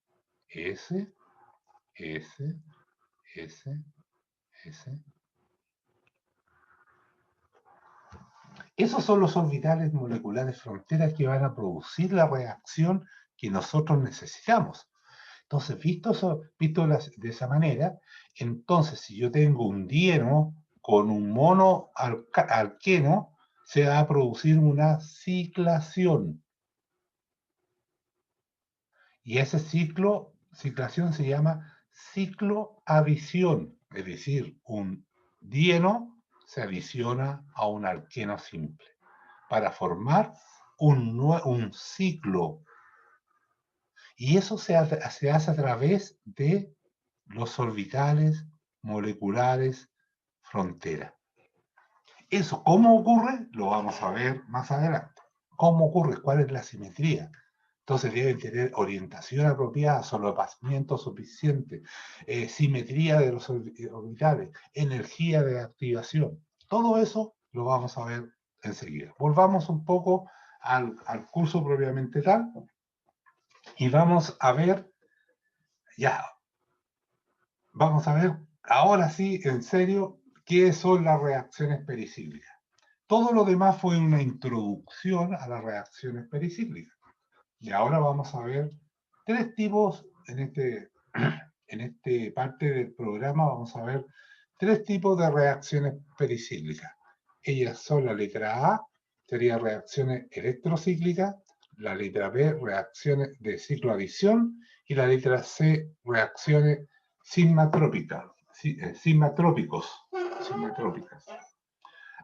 S, S, S, S. Esos son los orbitales moleculares fronteras que van a producir la reacción que nosotros necesitamos. Entonces, visto de esa manera, entonces si yo tengo un dieno con un monoalqueno se va a producir una ciclación. Y ese ciclación se llama cicloadición, es decir, un dieno se adiciona a un alqueno simple para formar un ciclo. Y eso se hace a través de los orbitales moleculares frontera. Eso, ¿cómo ocurre? Lo vamos a ver más adelante. ¿Cómo ocurre? ¿Cuál es la simetría? Entonces deben tener orientación apropiada, solapamiento suficiente, simetría de los orbitales, energía de activación. Todo eso lo vamos a ver enseguida. Volvamos un poco al curso propiamente tal y vamos a ver, ahora sí, en serio, qué son las reacciones pericíclicas. Todo lo demás fue una introducción a las reacciones pericíclicas. Y ahora vamos a ver tres tipos, en este parte del programa vamos a ver tres tipos de reacciones pericíclicas. Ellas son la letra A, sería reacciones electrocíclicas, la letra B, reacciones de cicloadición, y la letra C, reacciones sigmatrópicas.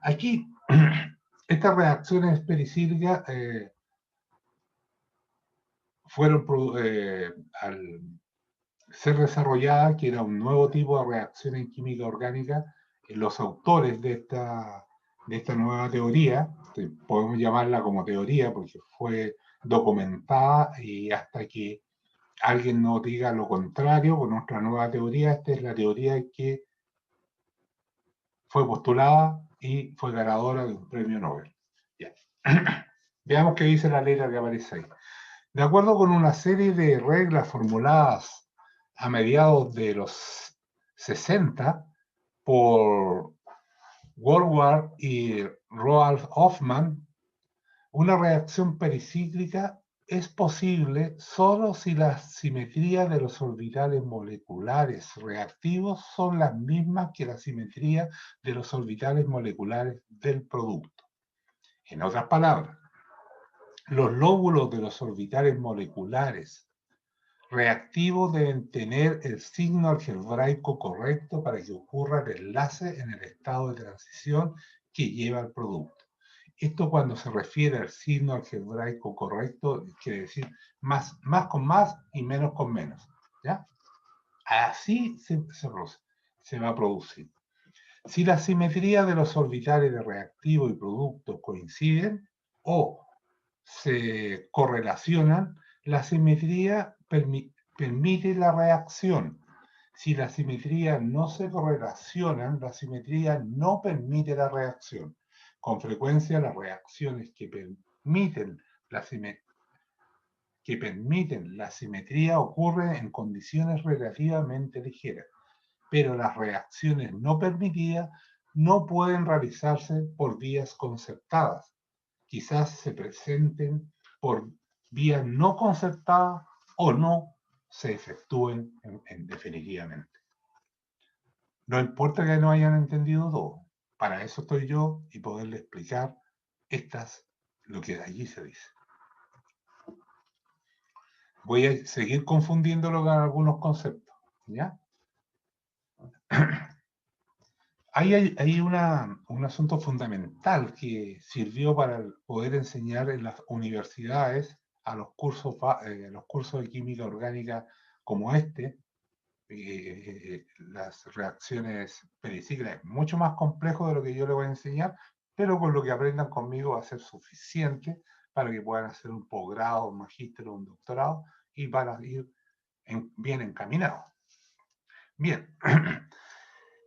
Aquí, estas reacciones pericíclicas fueron al ser desarrolladas, que era un nuevo tipo de reacción en química orgánica, los autores de esta nueva teoría, podemos llamarla como teoría porque fue documentada y hasta que alguien nos diga lo contrario, con nuestra nueva teoría, esta es la teoría que fue postulada y fue ganadora de un premio Nobel. Ya. Veamos qué dice la letra que aparece ahí. De acuerdo con una serie de reglas formuladas a mediados de los 60 por Woodward y Roald Hoffman, una reacción pericíclica es posible solo si la simetría de los orbitales moleculares reactivos son las mismas que la simetría de los orbitales moleculares del producto. En otras palabras, los lóbulos de los orbitales moleculares reactivos deben tener el signo algebraico correcto para que ocurra el enlace en el estado de transición que lleva al producto. Esto cuando se refiere al signo algebraico correcto, quiere decir más con más y menos con menos. ¿Ya? Así se va a producir. Si la simetría de los orbitales de reactivo y producto coinciden o se correlacionan, la simetría permite la reacción. Si la simetría no se correlacionan, la simetría no permite la reacción. Con frecuencia, las reacciones que permiten la simetría ocurren en condiciones relativamente ligeras, pero las reacciones no permitidas no pueden realizarse por vías concertadas. Quizás se presenten por vías no concertadas o no se efectúen definitivamente. No importa que no hayan entendido todo. Para eso estoy yo y poderle explicar lo que allí se dice. Voy a seguir confundiéndolo con algunos conceptos, ¿ya? Hay un asunto fundamental que sirvió para poder enseñar en las universidades a los cursos de química orgánica como las reacciones pericíclicas. Es mucho más complejo de lo que yo les voy a enseñar, pero con lo que aprendan conmigo va a ser suficiente para que puedan hacer un posgrado, un magíster o un doctorado y van a ir bien encaminados. Bien.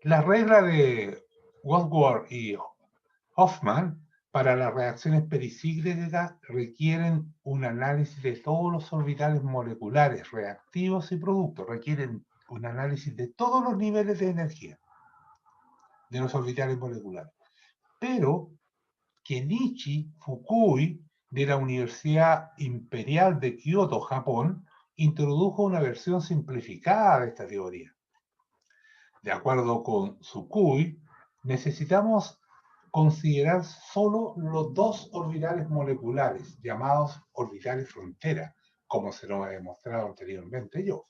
La regla de Woodward y Hoffman para las reacciones pericíclicas requieren un análisis de todos los orbitales moleculares, reactivos y productos. Requieren un análisis de todos los niveles de energía de los orbitales moleculares. Pero Kenichi Fukui, de la Universidad Imperial de Kioto, Japón, introdujo una versión simplificada de esta teoría. De acuerdo con Fukui, necesitamos considerar solo los dos orbitales moleculares, llamados orbitales frontera, como se lo he demostrado anteriormente yo.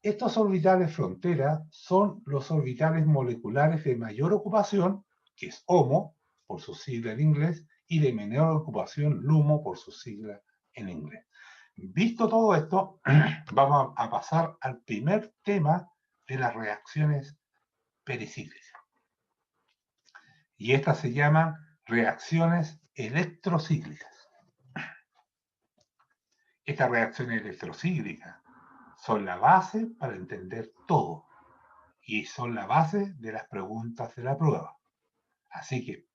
Estos orbitales frontera son los orbitales moleculares de mayor ocupación, que es HOMO, por su sigla en inglés, y de menor ocupación, LUMO, por su sigla en inglés. Visto todo esto, vamos a pasar al primer tema de las reacciones pericíclicas. Y estas se llaman reacciones electrocíclicas. Estas reacciones electrocíclicas son la base para entender todo y son la base de las preguntas de la prueba. Así que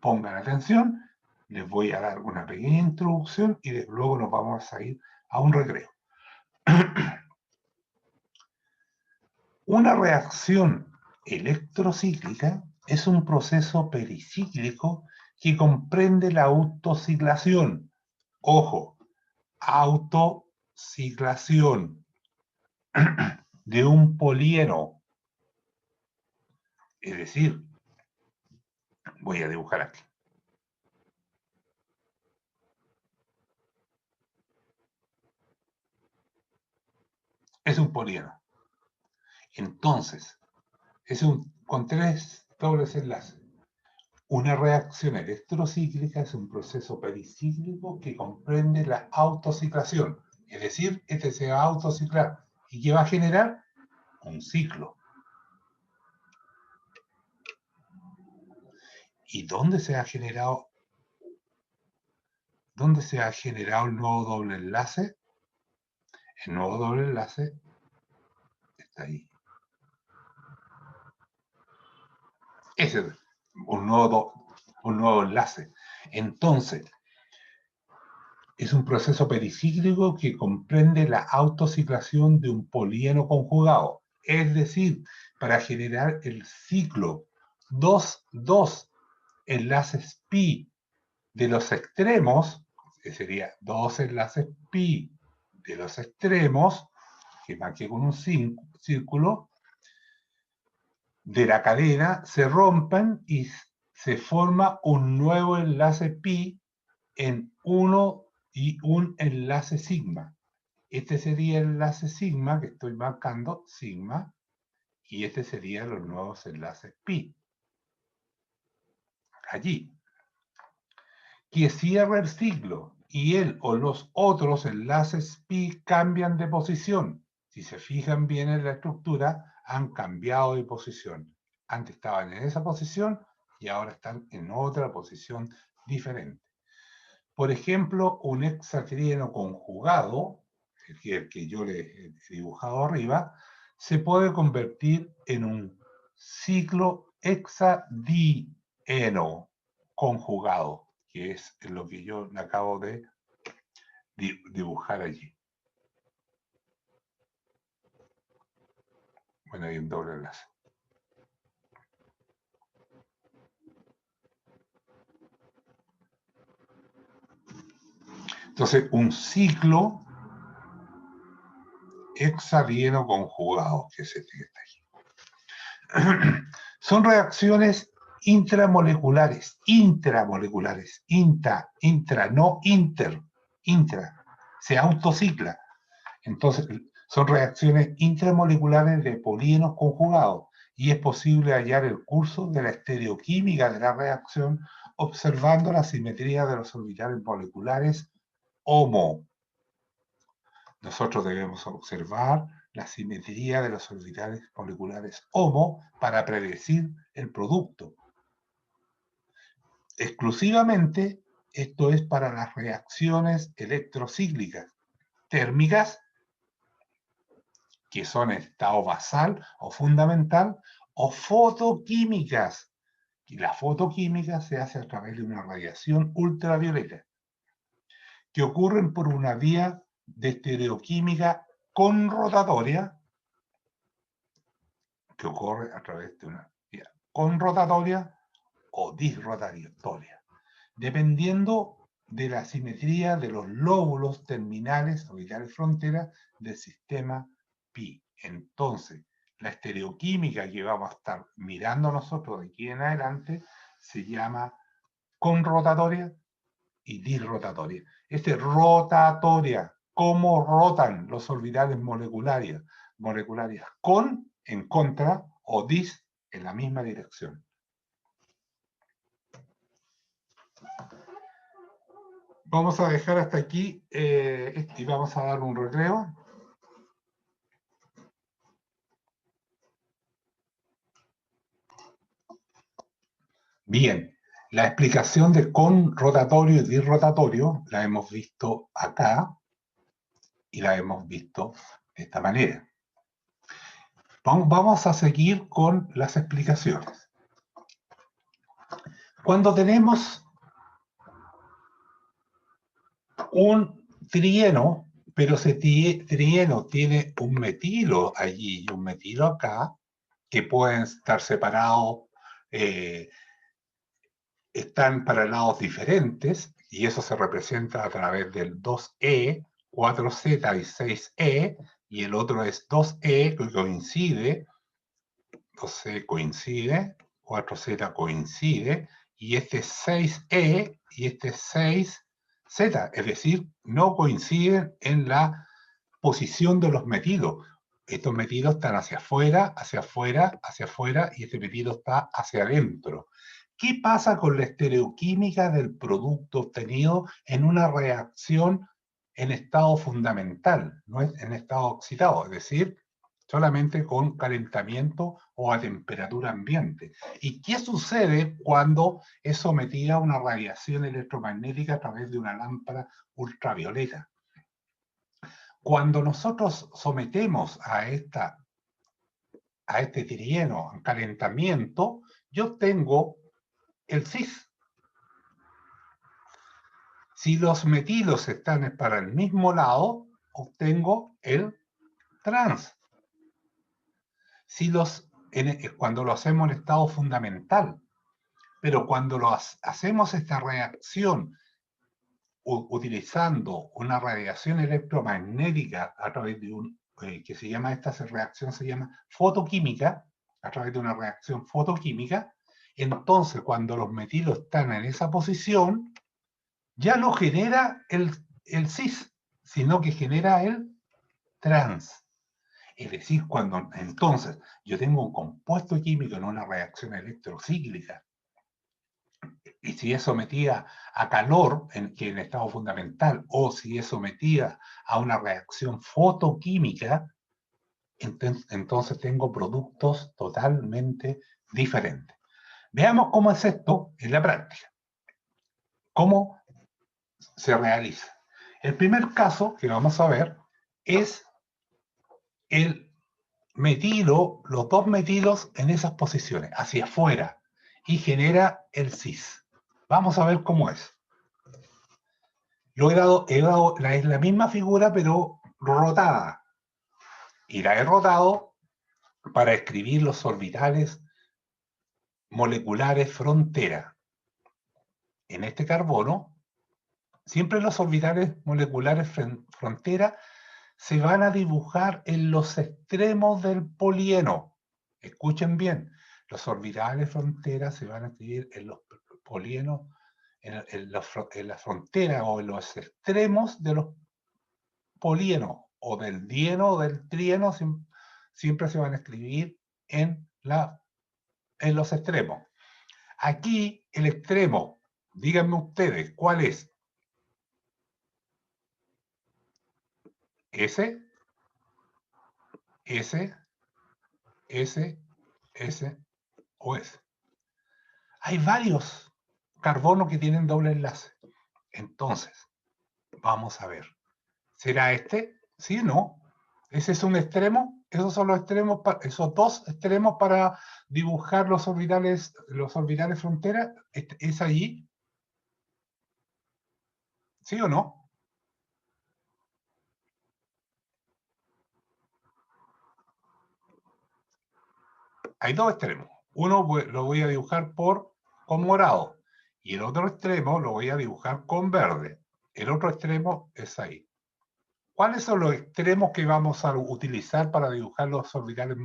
pongan atención, les voy a dar una pequeña introducción y luego nos vamos a ir a un recreo. Una reacción electrocíclica es un proceso pericíclico que comprende la autociclación. Ojo, autociclación de un polieno. Es decir, voy a dibujar aquí. Es un polieno. Entonces, con tres dobles enlaces. Una reacción electrocíclica es un proceso pericíclico que comprende la autociclación. Es decir, este se va a autociclar. ¿Y qué va a generar? Un ciclo. ¿Y dónde se ha generado? ¿Dónde se ha generado el nuevo doble enlace? El nuevo doble enlace está ahí. Ese es un nuevo enlace. Entonces, es un proceso pericíclico que comprende la autociclación de un polieno conjugado. Es decir, para generar el ciclo dos enlaces pi de los extremos, que sería dos enlaces pi de los extremos, que marqué con un círculo, de la cadena se rompen y se forma un nuevo enlace pi en uno y un enlace sigma. Este sería el enlace sigma que estoy marcando, sigma, y este serían los nuevos enlaces pi. Allí. Que cierra el ciclo y él o los otros enlaces pi cambian de posición. Si se fijan bien en la estructura, han cambiado de posición. Antes estaban en esa posición y ahora están en otra posición diferente. Por ejemplo, un hexatrieno conjugado, el que yo le he dibujado arriba, se puede convertir en un ciclo hexadieno conjugado, que es lo que yo acabo de dibujar allí. Bueno, hay un doble enlace. Entonces, un ciclo hexadieno conjugado, que es este que está aquí. Son reacciones intramoleculares, no intra, se autocicla. Entonces, son reacciones intramoleculares de polienos conjugados y es posible hallar el curso de la estereoquímica de la reacción observando la simetría de los orbitales moleculares HOMO. Nosotros debemos observar la simetría de los orbitales moleculares HOMO para predecir el producto. Exclusivamente, esto es para las reacciones electrocíclicas térmicas, que son estado basal o fundamental, o fotoquímicas. Y la fotoquímica se hace a través de una radiación ultravioleta, que ocurren por una vía de estereoquímica conrotatoria, que ocurre a través de una vía conrotatoria o disrotatoria, dependiendo de la simetría de los lóbulos terminales orbitales frontera del sistema pi. Entonces, La estereoquímica que vamos a estar mirando nosotros de aquí en adelante se llama conrotatoria y disrotatoria. Este rotatoria, cómo rotan los orbitales moleculares, con, en contra, o dis, en la misma dirección. Vamos a dejar hasta aquí y vamos a dar un recreo. Bien, la explicación de conrotatorio y disrotatorio la hemos visto acá y la hemos visto de esta manera. Vamos a seguir con las explicaciones. Cuando tenemos un trieno, pero ese trieno tiene un metilo allí y un metilo acá, que pueden estar separados, están para lados diferentes, y eso se representa a través del 2E, 4Z y 6E, y el otro es 2E, que coincide, 2E coincide, 4Z coincide, y este es 6E y este es 6Z, es decir, no coinciden en la posición de los metilos. Estos metilos están hacia afuera, hacia afuera, hacia afuera, y este metilo está hacia adentro. ¿Qué pasa con la estereoquímica del producto obtenido en una reacción en estado fundamental, no es en estado oxidado, es decir, solamente con calentamiento o a temperatura ambiente? ¿Y qué sucede cuando es sometida a una radiación electromagnética a través de una lámpara ultravioleta? Cuando nosotros sometemos a este trieno en calentamiento, yo tengo el cis. Si los metilos están para el mismo lado, obtengo el trans. Cuando lo hacemos en estado fundamental, pero cuando hacemos esta reacción utilizando una radiación electromagnética a través de esta reacción se llama fotoquímica, a través de una reacción fotoquímica, entonces cuando los metilos están en esa posición, ya no genera el cis, sino que genera el trans. Es decir, cuando entonces yo tengo un compuesto químico en una reacción electrocíclica, y si es sometida a calor, que en estado fundamental, o si es sometida a una reacción fotoquímica, entonces tengo productos totalmente diferentes. Veamos cómo es esto en la práctica. ¿Cómo se realiza? El primer caso que vamos a ver es el metilo, los dos metilos en esas posiciones, hacia afuera, y genera el cis. Vamos a ver cómo es. Es la misma figura, pero rotada. Y la he rotado para escribir los orbitales moleculares frontera. En este carbono, siempre los orbitales moleculares frontera se van a dibujar en los extremos del polieno. Escuchen bien, los orbitales frontera se van a escribir en los polienos, en la frontera o en los extremos de los polienos, o del dieno o del trieno, siempre se van a escribir en los extremos. Aquí el extremo, díganme ustedes, ¿cuál es? S, S, S, S o S. Hay varios carbonos que tienen doble enlace. Entonces, vamos a ver. ¿Será este? ¿Sí o no? ¿Ese es un extremo? Esos son los extremos, esos dos extremos para dibujar los orbitales frontera. ¿Es allí? ¿Sí o no? Hay dos extremos. Uno lo voy a dibujar con morado y el otro extremo lo voy a dibujar con verde. El otro extremo es ahí. ¿Cuáles son los extremos que vamos a utilizar para dibujar los orbitales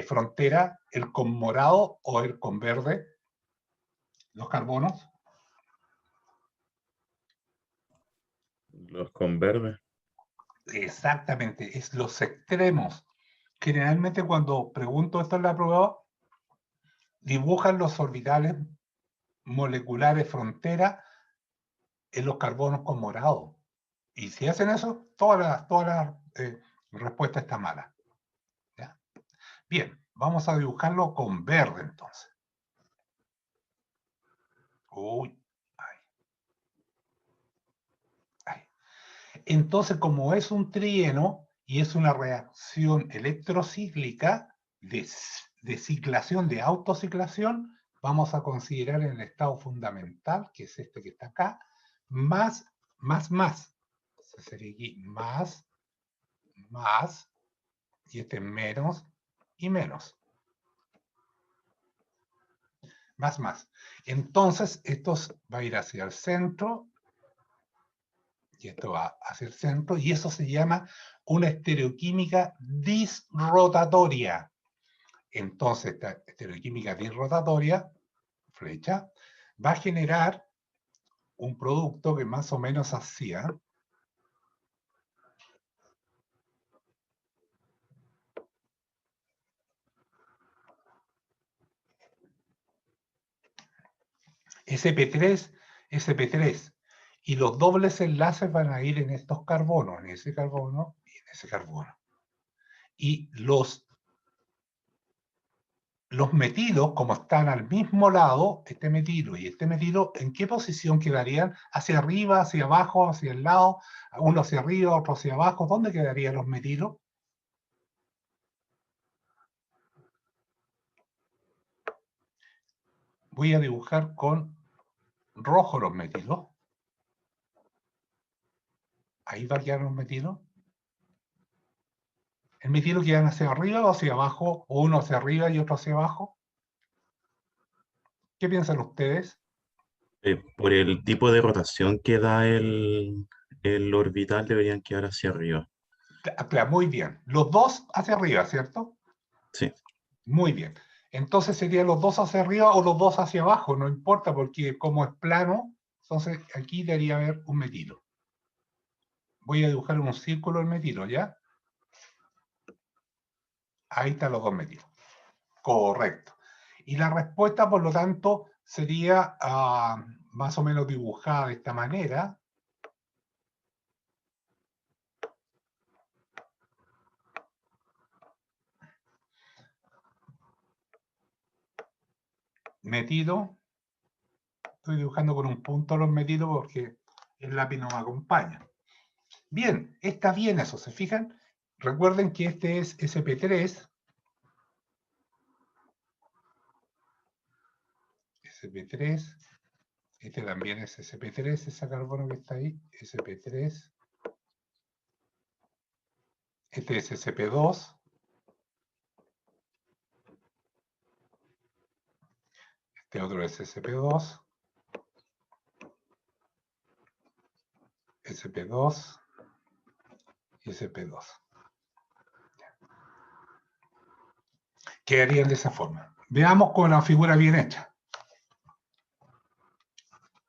frontera, el con morado o el con verde, los carbonos. Los con verde. Exactamente, es los extremos. Generalmente cuando pregunto esto en la prueba, dibujan los orbitales moleculares frontera en los carbonos con morado. Y si hacen eso, toda la respuesta está mala. ¿Ya? Bien, vamos a dibujarlo con verde entonces. Uy, ay, ay. Entonces, como es un tríeno y es una reacción electrocíclica de ciclación, de autociclación, vamos a considerar en el estado fundamental, que es este que está acá, más. Entonces sería aquí más, y este menos y menos. Más. Entonces, esto va a ir hacia el centro, y esto va hacia el centro, y eso se llama una estereoquímica disrotatoria. Entonces, esta estereoquímica disrotatoria, flecha, va a generar un producto que más o menos hacía SP3. Y los dobles enlaces van a ir en estos carbonos, en ese carbono y en ese carbono. Y los metilos, como están al mismo lado, este metilo y este metilo, ¿en qué posición quedarían? ¿Hacia arriba, hacia abajo, hacia el lado? Uno hacia arriba, otro hacia abajo. ¿Dónde quedarían los metilos? Voy a dibujar con rojo los metilos. Ahí va a quedar los metilos. ¿El metilo quedan hacia arriba o hacia abajo? ¿O uno hacia arriba y otro hacia abajo? ¿Qué piensan ustedes? Por el tipo de rotación que da el orbital, deberían quedar hacia arriba. Claro, muy bien. Los dos hacia arriba, ¿cierto? Sí. Muy bien. Entonces serían los dos hacia arriba o los dos hacia abajo, no importa, porque como es plano, entonces aquí debería haber un metilo. Voy a dibujar un círculo el metilo, ¿ya? Ahí están los dos metilos. Correcto. Y la respuesta, por lo tanto, sería más o menos dibujada de esta manera. Metilo. Estoy dibujando con un punto los metilos porque el lápiz no me acompaña. Bien, está bien eso, ¿se fijan? Recuerden que este es SP3. SP3. Este también es SP3, ese carbono que está ahí, SP3. Este es SP2. Este otro es SP2. SP2 y SP2. Quedarían de esa forma. Veamos con la figura bien hecha.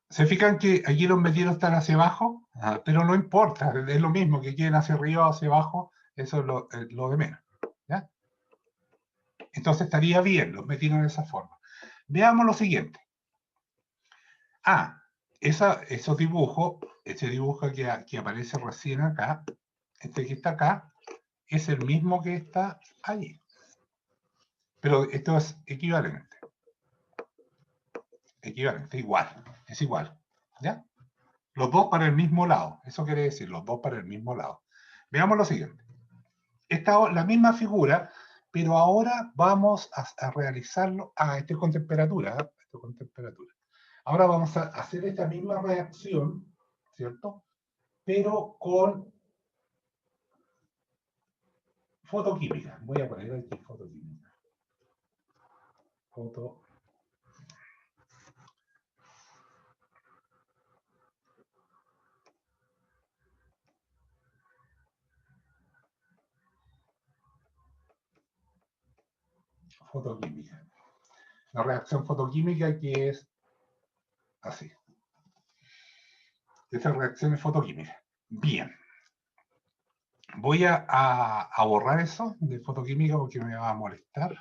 ¿Se fijan que aquí los metilos están hacia abajo? Pero no importa, es lo mismo que queden hacia arriba o hacia abajo, eso es lo de menos. ¿Ya? Entonces estaría bien los metilos de esa forma. Veamos lo siguiente. Esos dibujos, ese dibujo que aparece recién acá, este que está acá, es el mismo que está allí. Pero esto es equivalente. Equivalente, igual. Es igual. ¿Ya? Los dos para el mismo lado. Eso quiere decir, los dos para el mismo lado. Veamos lo siguiente. La misma figura, pero ahora vamos a realizarlo. Esto es con temperatura. Esto es con temperatura. Ahora vamos a hacer esta misma reacción, ¿cierto? Pero con fotoquímica. Voy a poner aquí fotoquímica. Foto. fotoquímica. La reacción fotoquímica que es así. Esta reacción es fotoquímica. Bien. Voy a borrar eso de fotoquímica porque me va a molestar.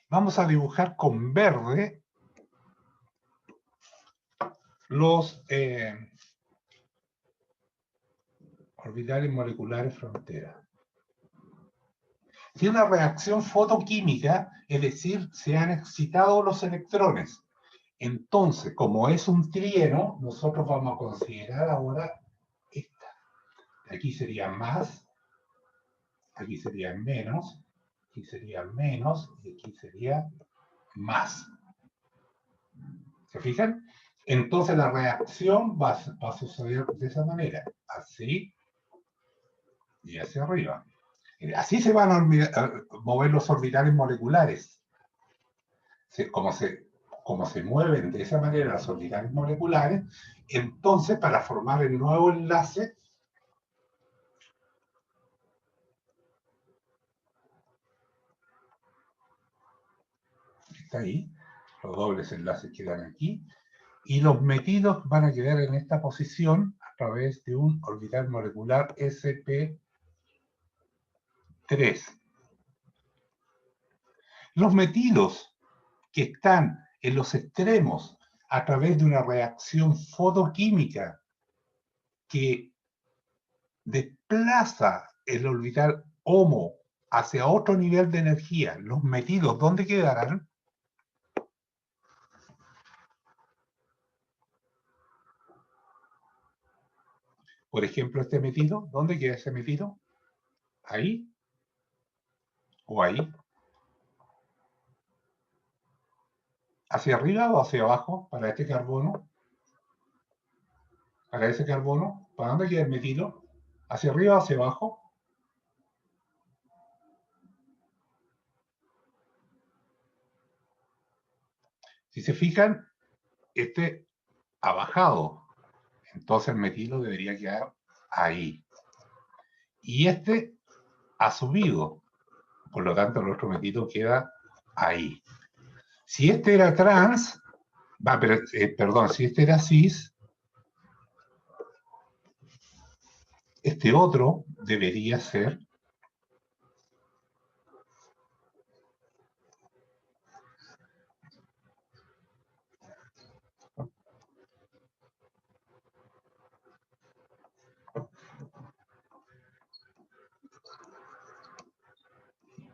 Vamos a dibujar con verde los orbitales moleculares frontera. Si una reacción fotoquímica, es decir, se han excitado los electrones. Entonces, como es un trieno, nosotros vamos a considerar ahora esta. Aquí sería más, aquí sería menos, aquí sería menos, y aquí sería más. ¿Se fijan? Entonces la reacción va a suceder de esa manera, así y hacia arriba. Así se van a mover los orbitales moleculares. Como se mueven de esa manera los orbitales moleculares, entonces para formar el nuevo enlace, está ahí, los dobles enlaces quedan aquí, y los metidos van a quedar en esta posición a través de un orbital molecular sp3. Los metidos que están en los extremos a través de una reacción fotoquímica que desplaza el orbital HOMO hacia otro nivel de energía, los metidos, ¿dónde quedarán? Por ejemplo, este metido, ¿dónde queda ese metido? ¿Ahí? ¿O ahí? ¿Hacia arriba o hacia abajo para este carbono? Para ese carbono, ¿para dónde queda el metilo? ¿Hacia arriba o hacia abajo? Si se fijan, este ha bajado. Entonces el metilo debería quedar ahí. Y este ha subido. Por lo tanto, el otro metilo queda ahí. Si este era trans, perdón, si este era cis, este otro debería ser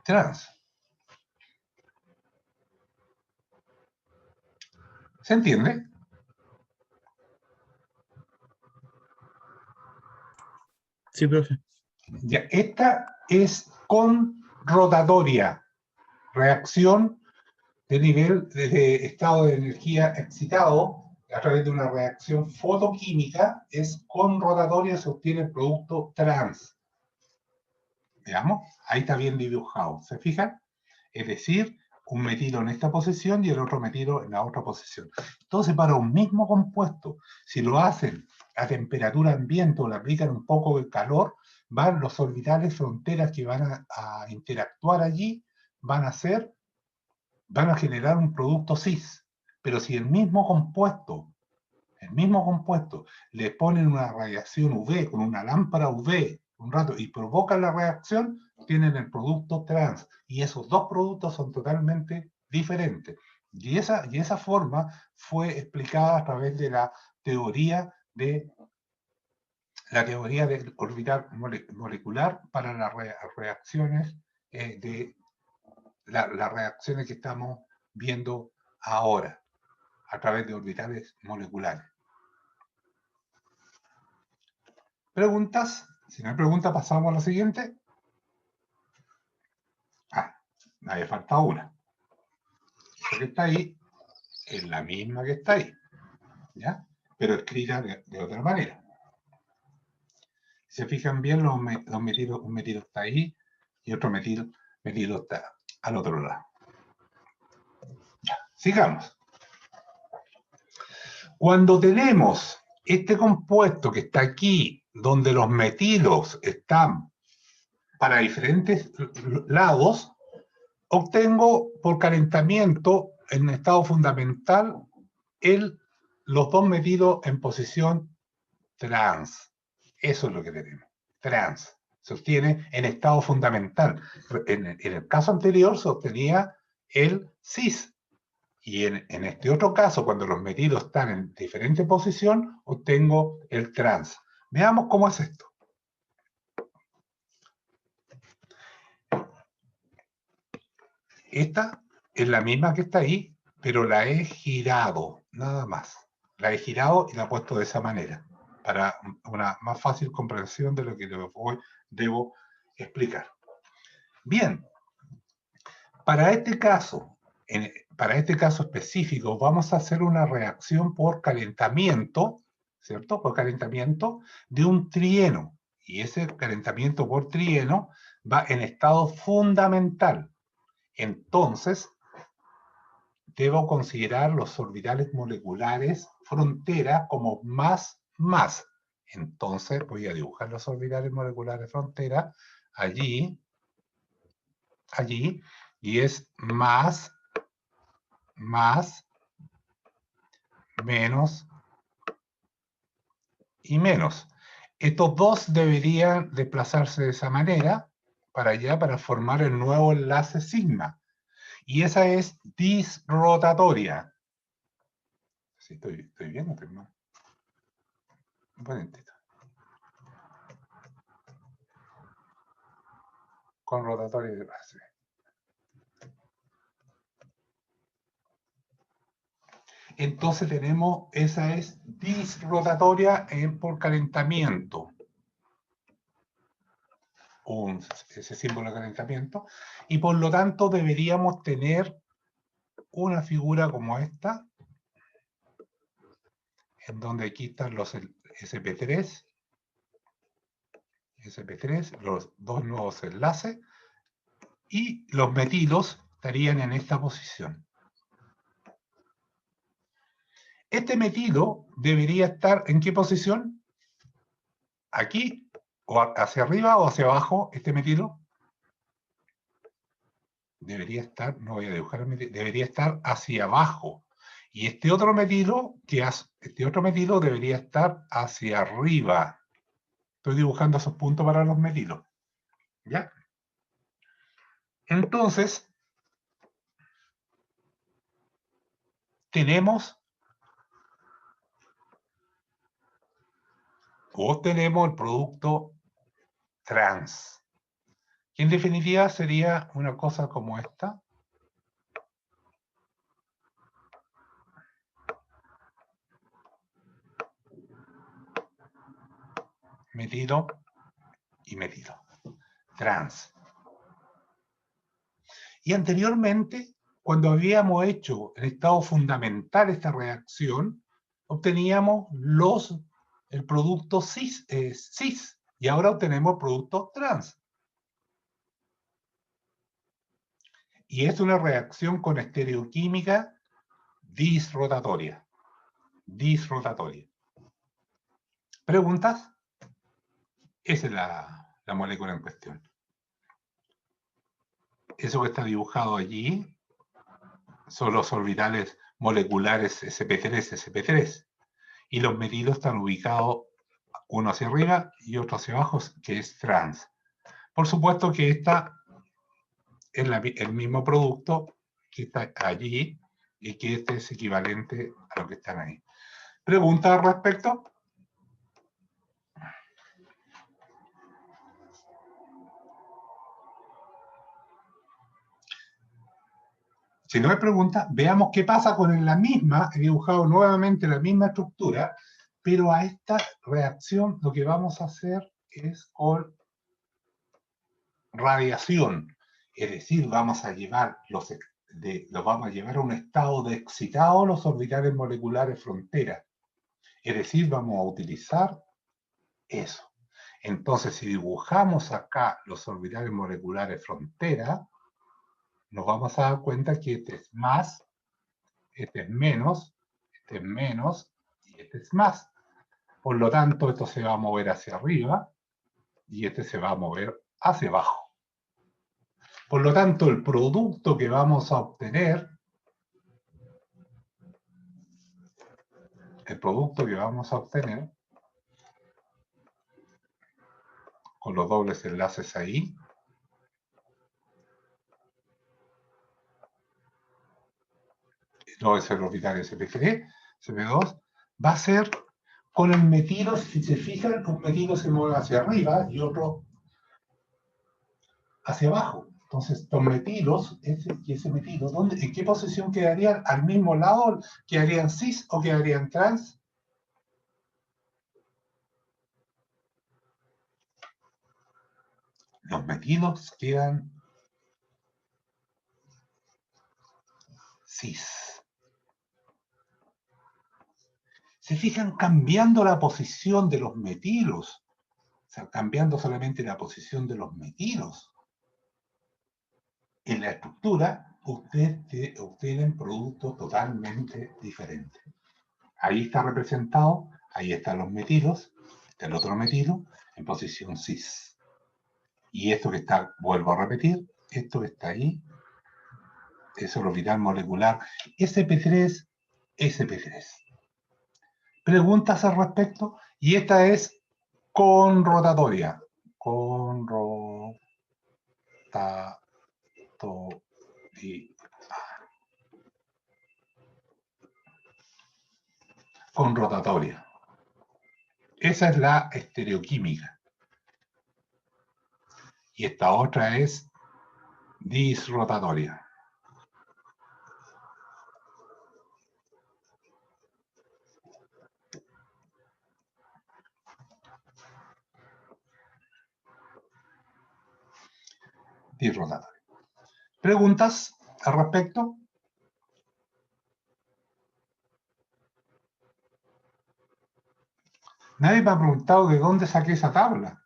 trans. ¿Se entiende? Sí, profe. Ya, esta es conrotatoria, reacción de nivel de estado de energía excitado a través de una reacción fotoquímica, es conrotatoria, se obtiene el producto trans. Veamos, ahí está bien dibujado, ¿se fijan? Es decir, un metilo en esta posición y el otro metilo en la otra posición. Entonces, para un mismo compuesto, si lo hacen a temperatura ambiente o le aplican un poco de calor, van los orbitales fronteras que van a interactuar allí, van a generar un producto cis. Pero si el mismo compuesto le ponen una radiación UV con una lámpara UV un rato y provocan la reacción, tienen el producto trans. Y esos dos productos son totalmente diferentes. Y esa forma fue explicada a través de la teoría del orbital molecular para las reacciones las reacciones que estamos viendo ahora a través de orbitales moleculares. ¿Preguntas? Si no hay preguntas, pasamos a la siguiente. Nadie falta una. Esa que está ahí es la misma que está ahí, ¿ya? Pero escrita de otra manera. Si se fijan bien, los metilos, un metilo está ahí y otro metilo está al otro lado. Ya, sigamos. Cuando tenemos este compuesto que está aquí donde los metilos están para diferentes lados, obtengo por calentamiento en estado fundamental los dos metilos en posición trans. Eso es lo que tenemos, trans. Se obtiene en estado fundamental. En el caso anterior se obtenía el cis. Y en este otro caso, cuando los metilos están en diferente posición, obtengo el trans. Veamos cómo es esto. Esta es la misma que está ahí, pero la he girado, nada más. La he girado y la he puesto de esa manera, para una más fácil comprensión de lo que hoy debo explicar. Bien, para este caso específico, vamos a hacer una reacción por calentamiento, ¿cierto? Por calentamiento de un trieno. Y ese calentamiento por trieno va en estado fundamental. Entonces, debo considerar los orbitales moleculares frontera como más. Entonces, voy a dibujar los orbitales moleculares frontera allí, y es más, menos y menos. Estos dos deberían desplazarse de esa manera para allá para formar el nuevo enlace sigma. Y esa es disrotatoria. Sí, estoy bien, no estoy mal. Un momentito. Con rotatoria de base. Entonces tenemos, esa es disrotatoria por calentamiento. Ese símbolo de calentamiento. Y por lo tanto deberíamos tener una figura como esta, en donde aquí están los sp3, los dos nuevos enlaces, y los metilos estarían en esta posición. Este metilo debería estar ¿en qué posición? Aquí, o hacia arriba o hacia abajo, este metilo. Debería estar, no voy a dibujar el metilo, debería estar hacia abajo. Y este otro metilo debería estar hacia arriba. Estoy dibujando esos puntos para los metilos. ¿Ya? Entonces, obtenemos el producto trans, que en definitiva sería una cosa como esta. Metilo y metilo. Trans. Y anteriormente, cuando habíamos hecho en estado fundamental esta reacción, obteníamos el producto cis, y ahora obtenemos el producto trans. Y es una reacción con estereoquímica disrotatoria. ¿Preguntas? Esa es la molécula en cuestión. Eso que está dibujado allí son los orbitales moleculares sp3. Y los metilos están ubicados uno hacia arriba y otro hacia abajo, que es trans. Por supuesto que esta es el mismo producto que está allí y que este es equivalente a lo que están ahí. ¿Preguntas al respecto? Si no hay preguntas, veamos qué pasa con la misma. He dibujado nuevamente la misma estructura, pero a esta reacción lo que vamos a hacer es con radiación. Es decir, vamos a llevar a un estado de excitado los orbitales moleculares frontera. Es decir, vamos a utilizar eso. Entonces, si dibujamos acá los orbitales moleculares frontera, nos vamos a dar cuenta que este es más, este es menos, y este es más. Por lo tanto, esto se va a mover hacia arriba y este se va a mover hacia abajo. Por lo tanto, el producto que vamos a obtener, con los dobles enlaces ahí, no es el orbital SP3, SP2, va a ser con el metilo. Si se fijan, un metilo se mueve hacia arriba y otro hacia abajo. Entonces, los metilos, ese metilo, ¿en qué posición quedarían? ¿Al mismo lado? ¿Quedarían cis o quedarían trans? Los metilos quedan cis. Se fijan cambiando la posición de los metilos. O sea, cambiando solamente la posición de los metilos. En la estructura, ustedes obtienen productos totalmente diferentes. Ahí está representado, ahí están los metilos, está el otro metilo en posición cis. Y esto que está, vuelvo a repetir, esto que está ahí, es el orbital molecular SP3, SP3. ¿Preguntas al respecto? Y esta es con rotatoria. Con rotatoria. Con rotatoria. Esa es la estereoquímica. Y esta otra es disrotatoria. Disrotatoria. ¿Preguntas al respecto? Nadie me ha preguntado de dónde saqué esa tabla.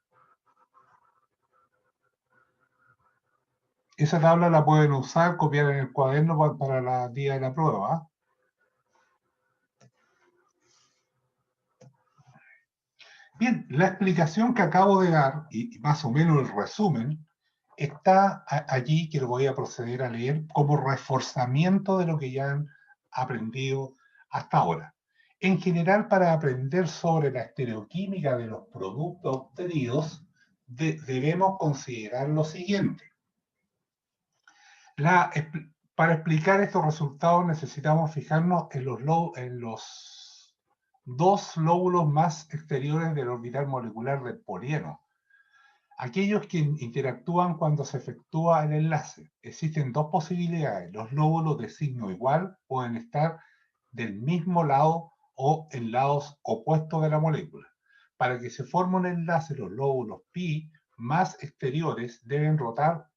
Esa tabla la pueden usar, copiar en el cuaderno para el día de la prueba. Bien, la explicación que acabo de dar, y más o menos el resumen, está allí, que lo voy a proceder a leer como reforzamiento de lo que ya han aprendido hasta ahora. En general, para aprender sobre la estereoquímica de los productos obtenidos, debemos considerar lo siguiente. Para explicar estos resultados necesitamos fijarnos en los dos lóbulos más exteriores del orbital molecular del polieno, aquellos que interactúan cuando se efectúa el enlace. Existen dos posibilidades. Los lóbulos de signo igual pueden estar del mismo lado o en lados opuestos de la molécula. Para que se forme un enlace, los lóbulos pi más exteriores deben rotar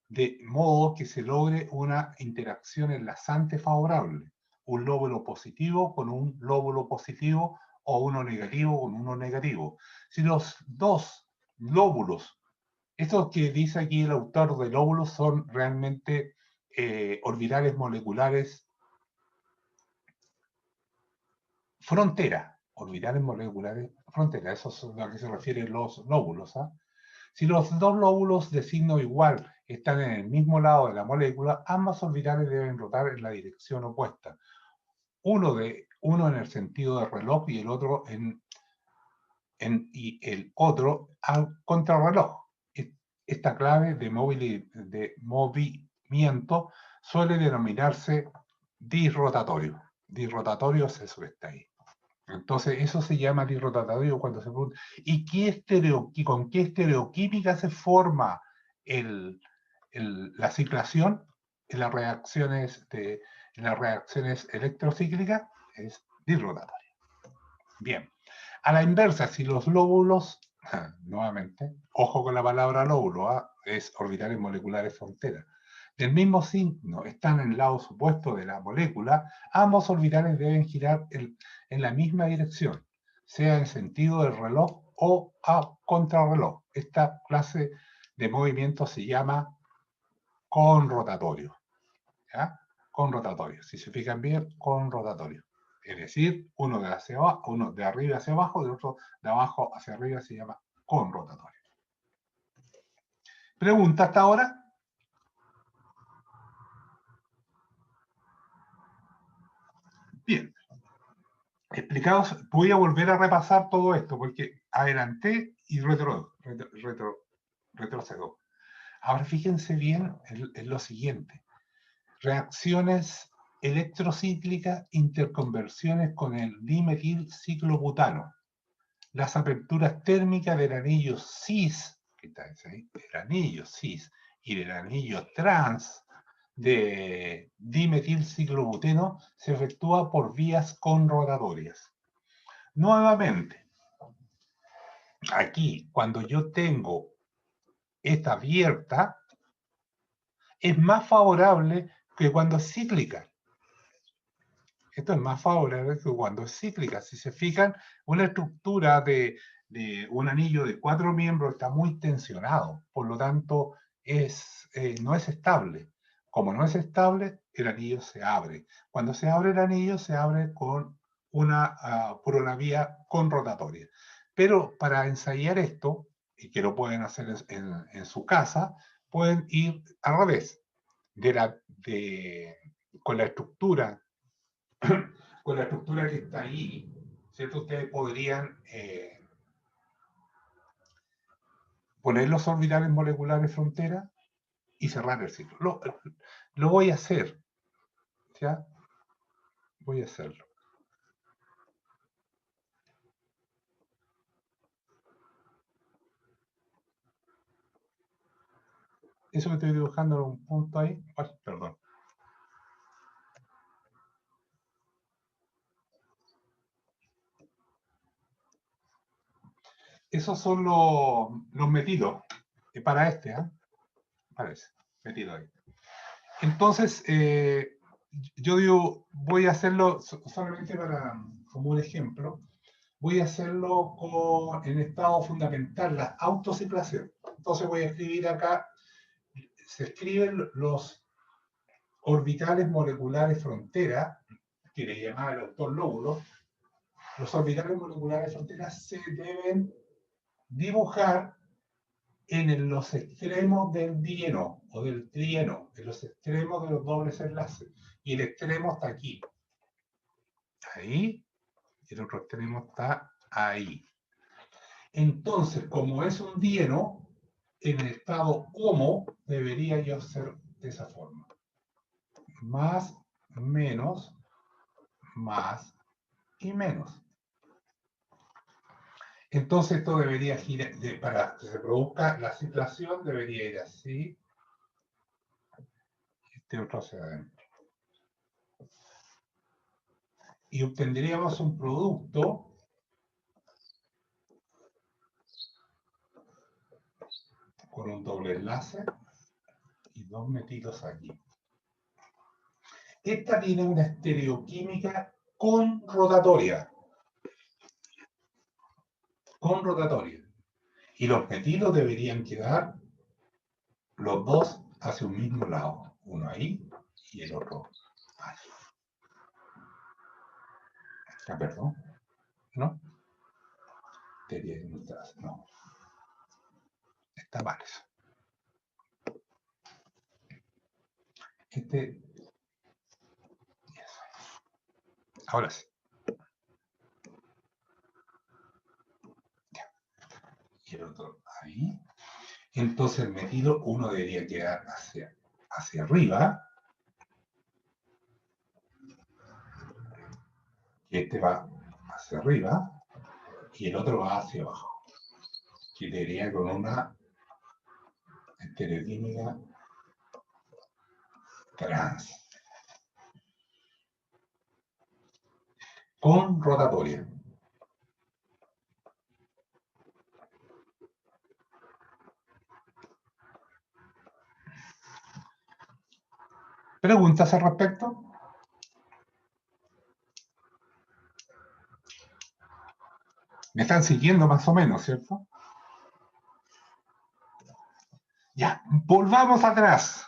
de modo que se logre una interacción enlazante favorable. Un lóbulo positivo con un lóbulo positivo o uno negativo con uno negativo. Si los dos lóbulos, estos que dice aquí el autor de lóbulos, son realmente orbitales moleculares frontera, orbitales moleculares frontera, eso es a lo que se refieren los lóbulos. Si los dos lóbulos de signo igual están en el mismo lado de la molécula, ambos orbitales deben rotar en la dirección opuesta. Uno en el sentido de reloj y el otro y el otro al contrarreloj. Esta clave de movimiento suele denominarse disrotatorio. Disrotatorio es eso que está ahí. Entonces, eso se llama disrotatorio cuando se pregunta, ¿y con qué estereoquímica se forma la ciclación en las reacciones electrocíclicas? Es disrotatorio. Bien. A la inversa, si los lóbulos, nuevamente, ojo con la palabra lóbulo, es orbitales moleculares frontera, del mismo signo están en lados opuestos de la molécula, ambos orbitales deben girar en la misma dirección, sea en sentido del reloj o a contrarreloj. Esta clase de movimiento se llama conrotatorio. ¿Ya? Conrotatorio. Si se fijan bien, conrotatorio. Es decir, uno de arriba hacia abajo, y el otro de abajo hacia arriba se llama conrotatorio. ¿Pregunta hasta ahora? Bien. Explicados, voy a volver a repasar todo esto porque adelanté y retrocedo. Ahora fíjense bien en lo siguiente. Reacciones electrocíclicas, interconversiones con el dimetilciclobutano. Las aperturas térmicas del anillo cis, que está ahí, del anillo cis y del anillo trans de dimetilciclobuteno se efectúa por vías conrotatorias. Nuevamente, aquí, cuando yo tengo esta abierta, es más favorable que cuando es cíclica. Esto es más favorable que cuando es cíclica. Si se fijan, una estructura de un anillo de 4 miembros está muy tensionado, por lo tanto no es estable. Como no es estable, el anillo se abre. Cuando se abre el anillo, se abre por una vía conrotatoria. Pero para ensayar esto, y que lo pueden hacer en su casa, pueden ir al revés. Con la estructura que está ahí, ¿cierto? Ustedes podrían poner los orbitales moleculares frontera y cerrar el ciclo. Lo voy a hacer, ¿ya? Voy a hacerlo. Eso que estoy dibujando en un punto ahí, perdón. Esos son los metidos para este, ¿eh? Parece, metido ahí. Entonces, yo digo, voy a hacerlo solamente como un ejemplo, voy a hacerlo en estado fundamental, la autociclación. Entonces voy a escribir acá, se escriben los orbitales moleculares frontera, que le llamaba el autor Lóbulo. Los orbitales moleculares frontera se deben dibujar en los extremos del dieno o del trieno, en los extremos de los dobles enlaces. Y el extremo está aquí. Ahí. Y el otro extremo está ahí. Entonces, como es un dieno, en el estado HOMO debería yo ser de esa forma. Más, menos, más y menos. Entonces esto debería girar, para que se produzca la ciclación, debería ir así. Este otro hacia adentro. Y obtendríamos un producto con un doble enlace y dos metidos aquí. Esta tiene una estereoquímica conrotatoria. Y los metidos deberían quedar los dos hacia un mismo lado. Uno ahí y el otro ahí. Ah, perdón. ¿No? No. Está mal eso. Ahora sí. Y el otro ahí. Entonces el metido uno debería quedar hacia arriba. Y este va hacia arriba. Y el otro va hacia abajo. Que debería con una estereoquímica trans. Conrotatoria. ¿Preguntas al respecto? Me están siguiendo más o menos, ¿cierto? Ya, volvamos atrás.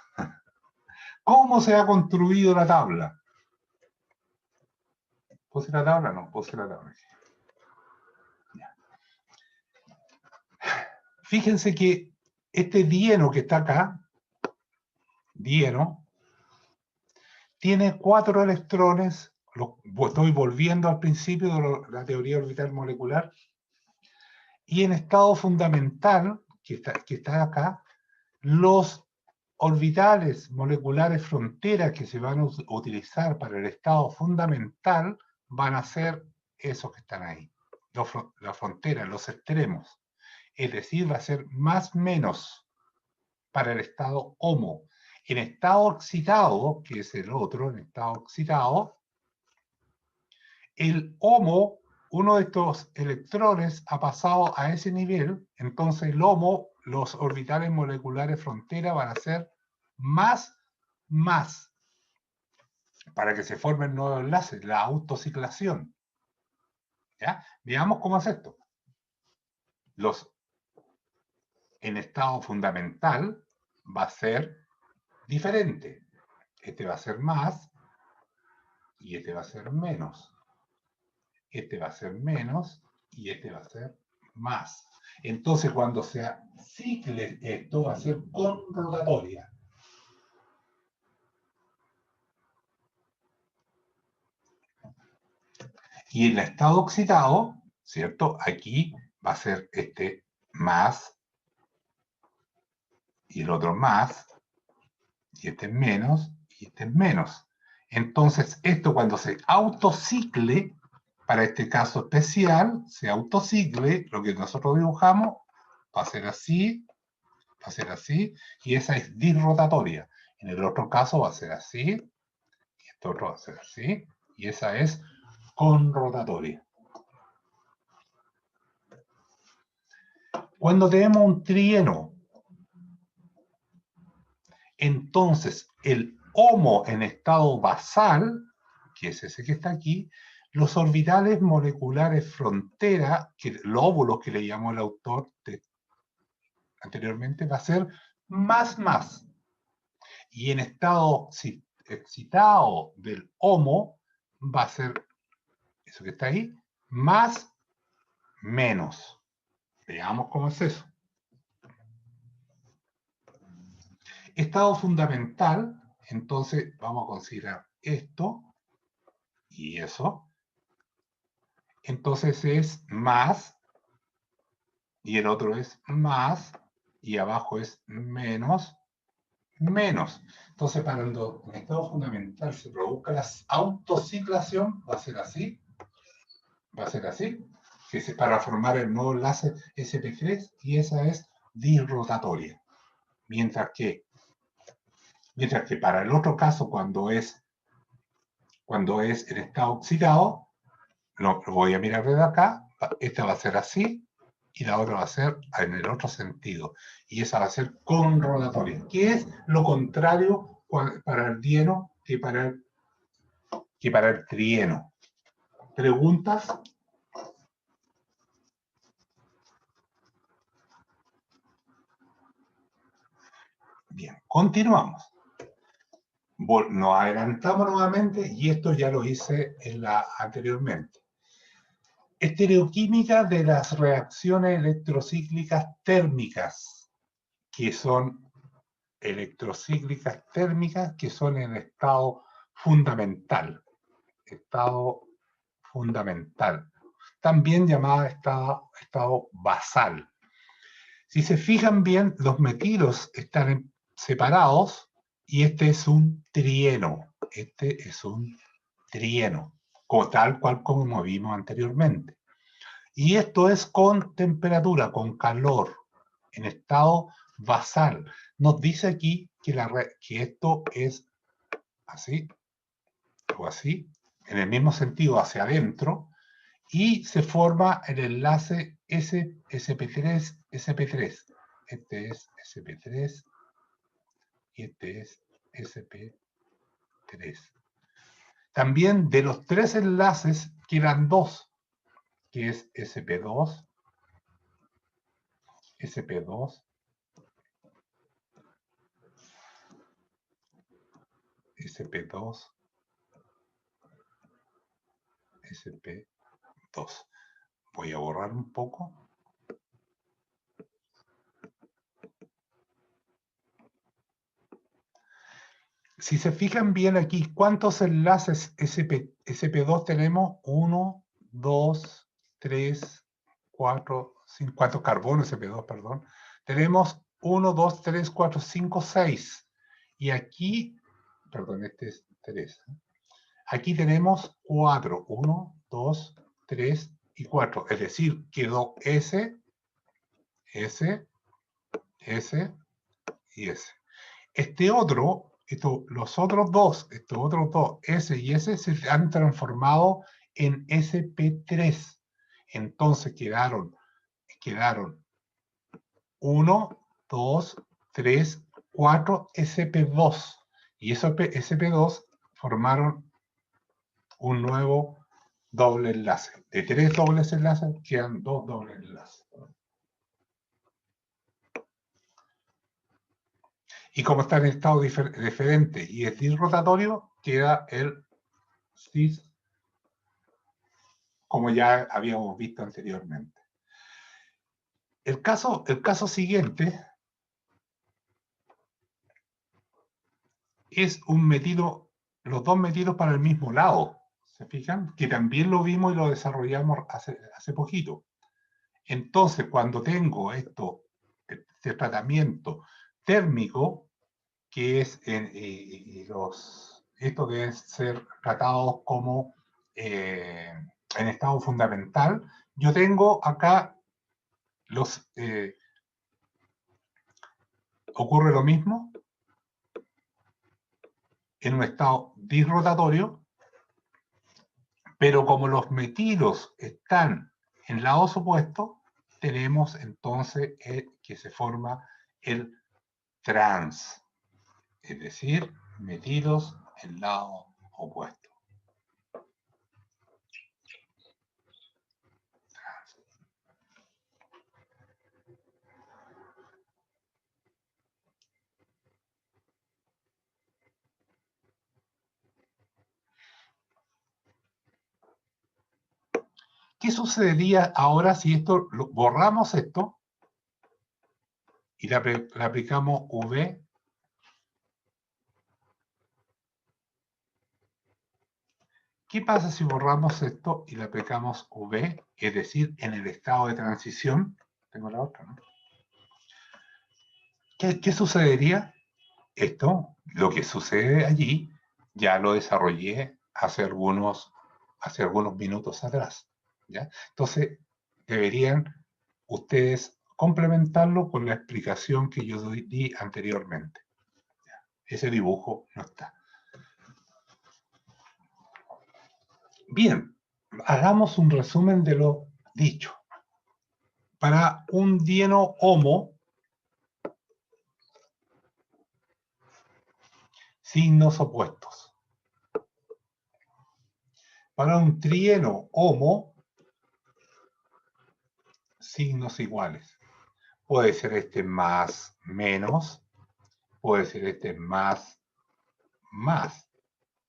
¿Cómo se ha construido la tabla? ¿Puse la tabla? No, puse la tabla. Ya. Fíjense que este dieno que está acá, dieno, tiene 4 electrones. Estoy volviendo al principio de la teoría orbital molecular. Y en estado fundamental, que está acá, los orbitales moleculares fronteras que se van a utilizar para el estado fundamental van a ser esos que están ahí, la frontera, los extremos. Es decir, va a ser más menos para el estado HOMO. En estado excitado, que es el otro, en estado excitado, el HOMO, uno de estos electrones ha pasado a ese nivel, entonces el HOMO, los orbitales moleculares frontera van a ser más, para que se formen nuevos enlaces, la autociclación. ¿Ya? Veamos cómo es esto. En estado fundamental va a ser diferente. Este va a ser más y este va a ser menos. Este va a ser menos y este va a ser más. Entonces, cuando se cicle esto, va a ser con rotatoria. Y en el estado excitado, ¿cierto? Aquí va a ser este más y el otro más, y este es menos y este es menos. Entonces, esto cuando se autocicle, para este caso especial, se autocicle, lo que nosotros dibujamos, va a ser así, va a ser así, y esa es disrotatoria. En el otro caso va a ser así, y este otro va a ser así, y esa es conrotatoria. Cuando tenemos un trieno, entonces el HOMO en estado basal, que es ese que está aquí, los orbitales moleculares frontera, que lóbulos que le llamó el autor anteriormente, va a ser más. Y en estado excitado del HOMO va a ser eso que está ahí, más, menos. Veamos cómo es eso. Estado fundamental, entonces vamos a considerar esto y eso. Entonces es más, y el otro es más, y abajo es menos. Entonces, para cuando en estado fundamental se produzca la autociclación, va a ser así, que es para formar el nuevo enlace sp3, y esa es disrotatoria. Mientras que para el otro caso, cuando es en estado oxidado, lo voy a mirar desde acá, esta va a ser así, y la otra va a ser en el otro sentido. Y esa va a ser conrotatoria, que es lo contrario para el dieno que para el trieno. ¿Preguntas? Bien, continuamos. Nos adelantamos nuevamente y esto ya lo hice anteriormente. Estereoquímica de las reacciones electrocíclicas térmicas, que son electrocíclicas térmicas que son en estado fundamental. Estado fundamental. También llamada estado basal. Si se fijan bien, los metilos están separados y este es un trieno. Este es un trieno, tal cual como vimos anteriormente. Y esto es con temperatura, con calor, en estado basal. Nos dice aquí que esto es así o así, en el mismo sentido hacia adentro, y se forma el enlace sp3, sp3. Este es sp3 y este es sp3. También de los 3 enlaces quedan 2, que es sp2, sp2, sp2, sp2. Voy a borrar un poco. Si se fijan bien aquí, ¿cuántos enlaces sp2 tenemos? 1, 2, 3, 4, 5, ¿cuántos carbonos sp2, perdón? Tenemos 1, 2, 3, 4, 5, 6. Y aquí, perdón, este es 3. Aquí tenemos 4. 1, 2, 3 y 4. Es decir, quedó S, S, S y S. Este otro, los otros dos, estos otros dos, S y S, se han transformado en sp3. Entonces quedaron 1, 2, 3, 4 sp2. Y esos sp2 formaron un nuevo doble enlace. De 3 dobles enlaces quedan 2 dobles enlaces. Y como está en estado diferente y es cis rotatorio, queda el cis, como ya habíamos visto anteriormente. El caso siguiente es un metilo, los dos metilos para el mismo lado. ¿Se fijan? Que también lo vimos y lo desarrollamos hace poquito. Entonces, cuando tengo este tratamiento térmico, que es estos deben ser tratados como en estado fundamental. Yo tengo acá ocurre lo mismo en un estado disrotatorio, pero como los metilos están en lados opuestos, tenemos entonces que se forma el trans, es decir, metilos en lado opuesto. ¿Qué sucedería ahora si borramos esto y le aplicamos V? ¿Qué pasa si borramos esto y le aplicamos V? Es decir, en el estado de transición. Tengo la otra, ¿no? ¿Qué sucedería? Esto, lo que sucede allí, ya lo desarrollé hace algunos minutos atrás. ¿Ya? Entonces, deberían ustedes complementarlo con la explicación que yo di anteriormente. ¿Ya? Ese dibujo no está. Bien, hagamos un resumen de lo dicho. Para un dieno homo, signos opuestos. Para un trieno homo, signos iguales. Puede ser este más, menos. Puede ser este más, más.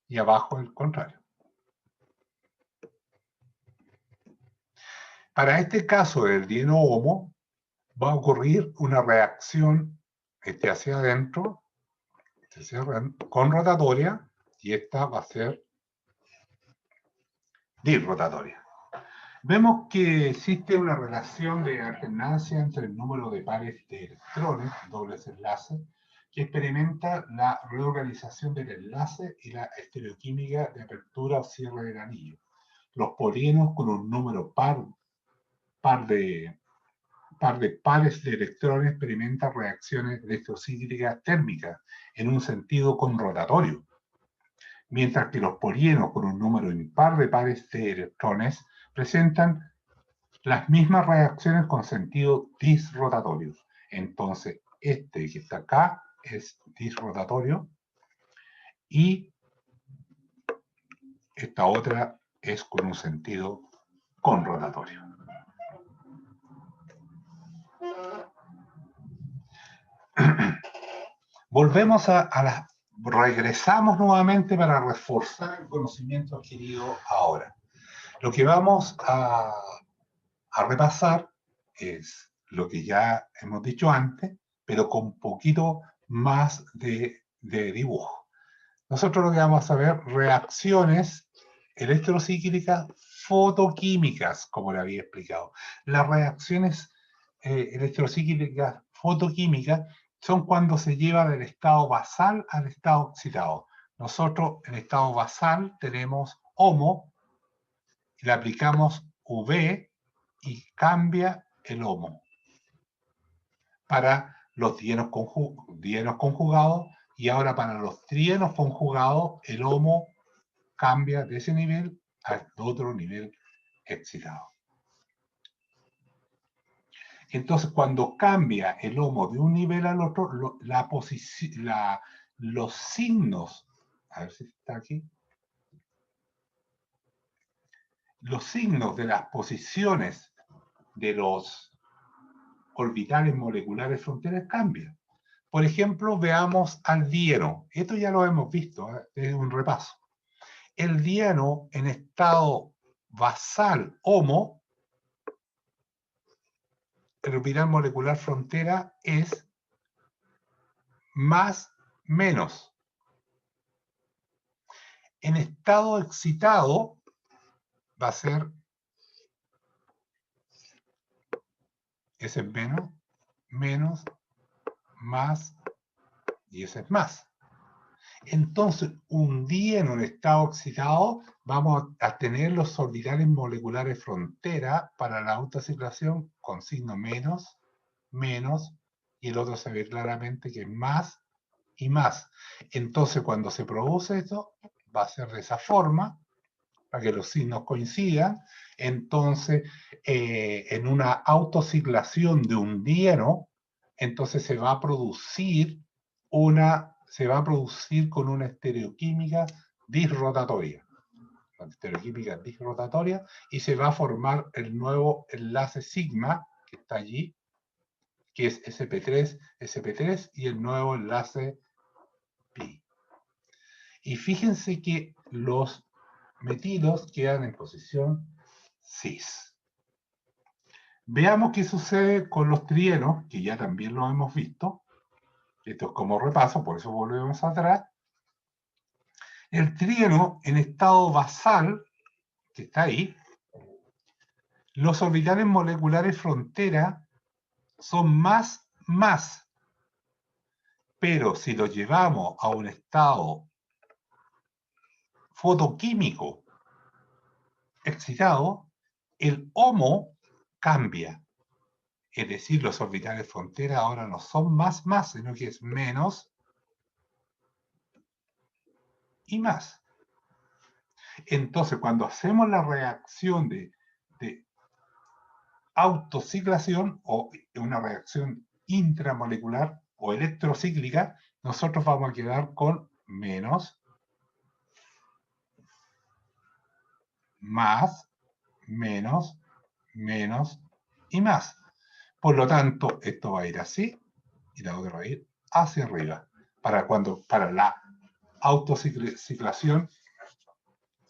Y abajo el contrario. Para este caso del dieno homo, va a ocurrir una reacción hacia adentro, con rotatoria, y esta va a ser disrotatoria. Vemos que existe una relación de alternancia entre el número de pares de electrones, dobles enlaces, que experimenta la reorganización del enlace y la estereoquímica de apertura o cierre del anillo. Los polienos con un número par de pares de electrones experimentan reacciones electrocíclicas térmicas en un sentido conrotatorio, mientras que los polienos con un número impar de pares de electrones presentan las mismas reacciones con sentido disrotatorio. Entonces, este que está acá es disrotatorio y esta otra es con un sentido conrotatorio. Volvemos regresamos nuevamente para reforzar el conocimiento adquirido ahora. Lo que vamos a repasar es lo que ya hemos dicho antes, pero con un poquito más de dibujo. Nosotros lo que vamos a ver, reacciones electrocíclicas fotoquímicas, como le había explicado. Las reacciones electrocíclicas fotoquímicas son cuando se lleva del estado basal al estado oxidado. Nosotros en estado basal tenemos HOMO, y le aplicamos UV y cambia el HOMO para los dienos conjugados, y ahora para los trienos conjugados el HOMO cambia de ese nivel al otro nivel excitado. Entonces, cuando cambia el HOMO de un nivel al otro, los signos, a ver si está aquí, los signos de las posiciones de los orbitales moleculares fronteras cambian. Por ejemplo, veamos al dieno. Esto ya lo hemos visto, es un repaso. El dieno en estado basal HOMO, el orbital molecular frontera es más menos. En estado excitado va a ser, ese es menos, menos, más, y ese es más. Entonces, un día en un estado excitado vamos a tener los orbitales moleculares frontera para la autociclación con signo menos, menos, y el otro se ve claramente que es más y más. Entonces, cuando se produce esto, va a ser de esa forma, para que los signos coincidan. Entonces, en una autociclación de un dieno, entonces se va a producir con una estereoquímica disrotatoria. La estereoquímica disrotatoria, y se va a formar el nuevo enlace sigma, que está allí, que es sp3, sp3, y el nuevo enlace pi. Y fíjense que los metilos quedan en posición cis. Veamos qué sucede con los trienos, que ya también lo hemos visto. Esto es como repaso, por eso volvemos atrás. El trieno en estado basal, que está ahí, los orbitales moleculares frontera son más, pero si los llevamos a un estado fotoquímico excitado, el HOMO cambia. Es decir, los orbitales frontera ahora no son más, sino que es menos y más. Entonces, cuando hacemos la reacción de autociclación o una reacción intramolecular o electrocíclica, nosotros vamos a quedar con menos, más, menos, menos y más. Por lo tanto, esto va a ir así y la otra va a ir hacia arriba. Para la autociclación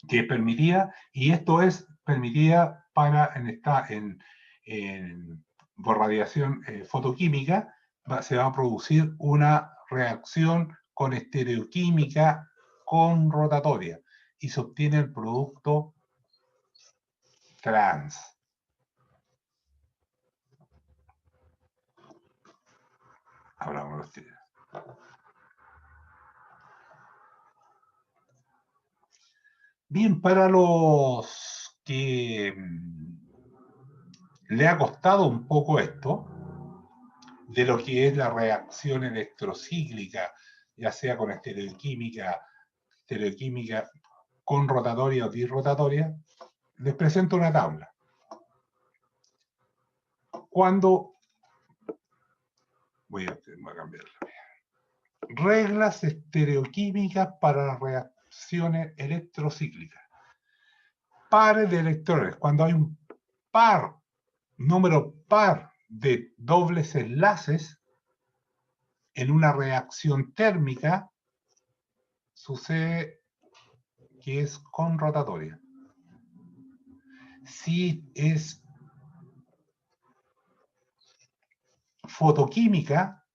que es permitida, y esto es permitida para por radiación fotoquímica, se va a producir una reacción con estereoquímica con rotatoria y se obtiene el producto trans. Hablamos de los tiros. Bien, para los que le ha costado un poco esto, de lo que es la reacción electrocíclica, ya sea con estereoquímica con rotatoria o disrotatoria, les presento una tabla. Cuando voy a cambiarla. Reglas estereoquímicas para las reacciones electrocíclicas. Pares de electrones. Cuando hay un número par de dobles enlaces en una reacción térmica, sucede que es con rotatoria. Si es fotoquímica,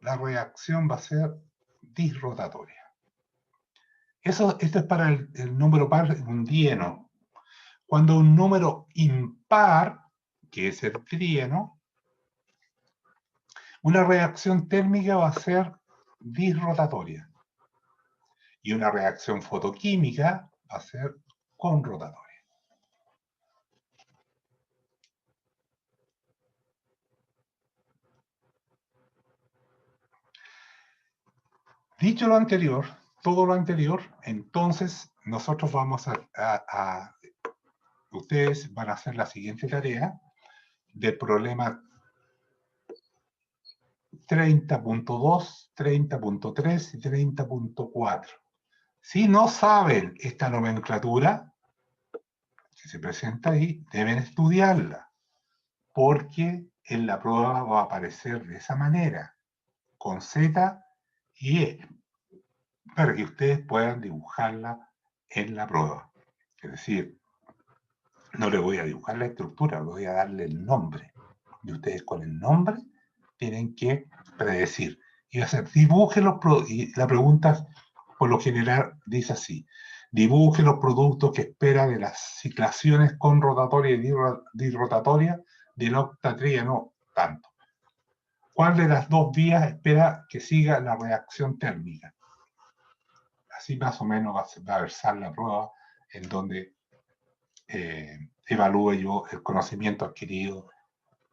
la reacción va a ser disrotatoria. Esto es para el número par, un dieno. Cuando un número impar, que es el trieno, una reacción térmica va a ser disrotatoria. Y una reacción fotoquímica va a ser conrotatoria. Dicho lo anterior, todo lo anterior, entonces nosotros vamos ustedes van a hacer la siguiente tarea del problema 30.2, 30.3 y 30.4. Si no saben esta nomenclatura que se presenta ahí, deben estudiarla, porque en la prueba va a aparecer de esa manera, con Z y E, para que ustedes puedan dibujarla en la prueba. Es decir, no le voy a dibujar la estructura, voy a darle el nombre. Y ustedes con el nombre tienen que predecir. Y va a ser, dibuje los productos. Y la pregunta, por lo general, dice así: dibuje los productos que espera de las ciclaciones conrotatoria y disrotatoria del octatrieno tanto. ¿Cuál de las dos vías espera que siga la reacción térmica? Así más o menos va a versar la prueba en donde evalúe yo el conocimiento adquirido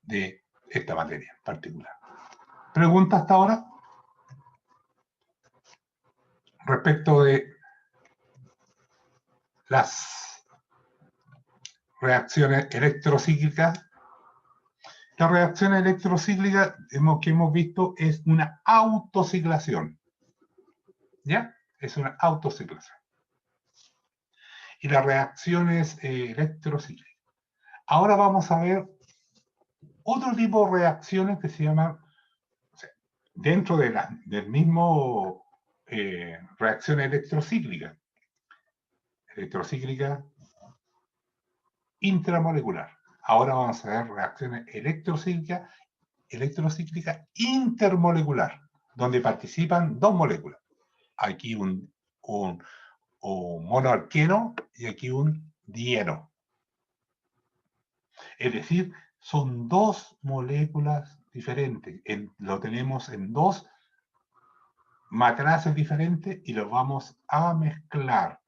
de esta materia en particular. ¿Pregunta hasta ahora? Respecto de las reacciones electrocíclicas. La reacción electrocíclica que hemos visto es una autociclación. ¿Ya? Es una autociclación. Y la reacción es electrocíclica. Ahora vamos a ver otro tipo de reacciones que se llaman, o sea, dentro de del mismo reacción electrocíclica. Electrocíclica intramolecular. Ahora vamos a ver reacciones electrocíclicas intermolecular, donde participan dos moléculas. Aquí un monoalqueno y aquí un dieno. Es decir, son dos moléculas diferentes. Lo tenemos en dos matraces diferentes y los vamos a mezclar.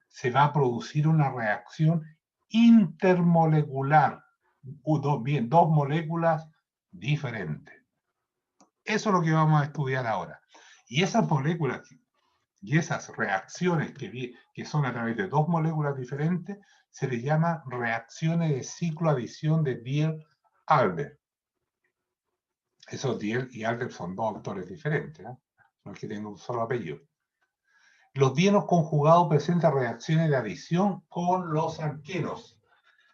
Se va a producir una reacción intermolecular. Dos moléculas diferentes. Eso es lo que vamos a estudiar ahora. Y esas moléculas y esas reacciones que son a través de dos moléculas diferentes se les llama reacciones de ciclo-adición de Diel-Albert. Esos Diel y Albert son dos autores diferentes, ¿eh? No es que tengan un solo apellido. Los dienos conjugados presentan reacciones de adición con los alquenos,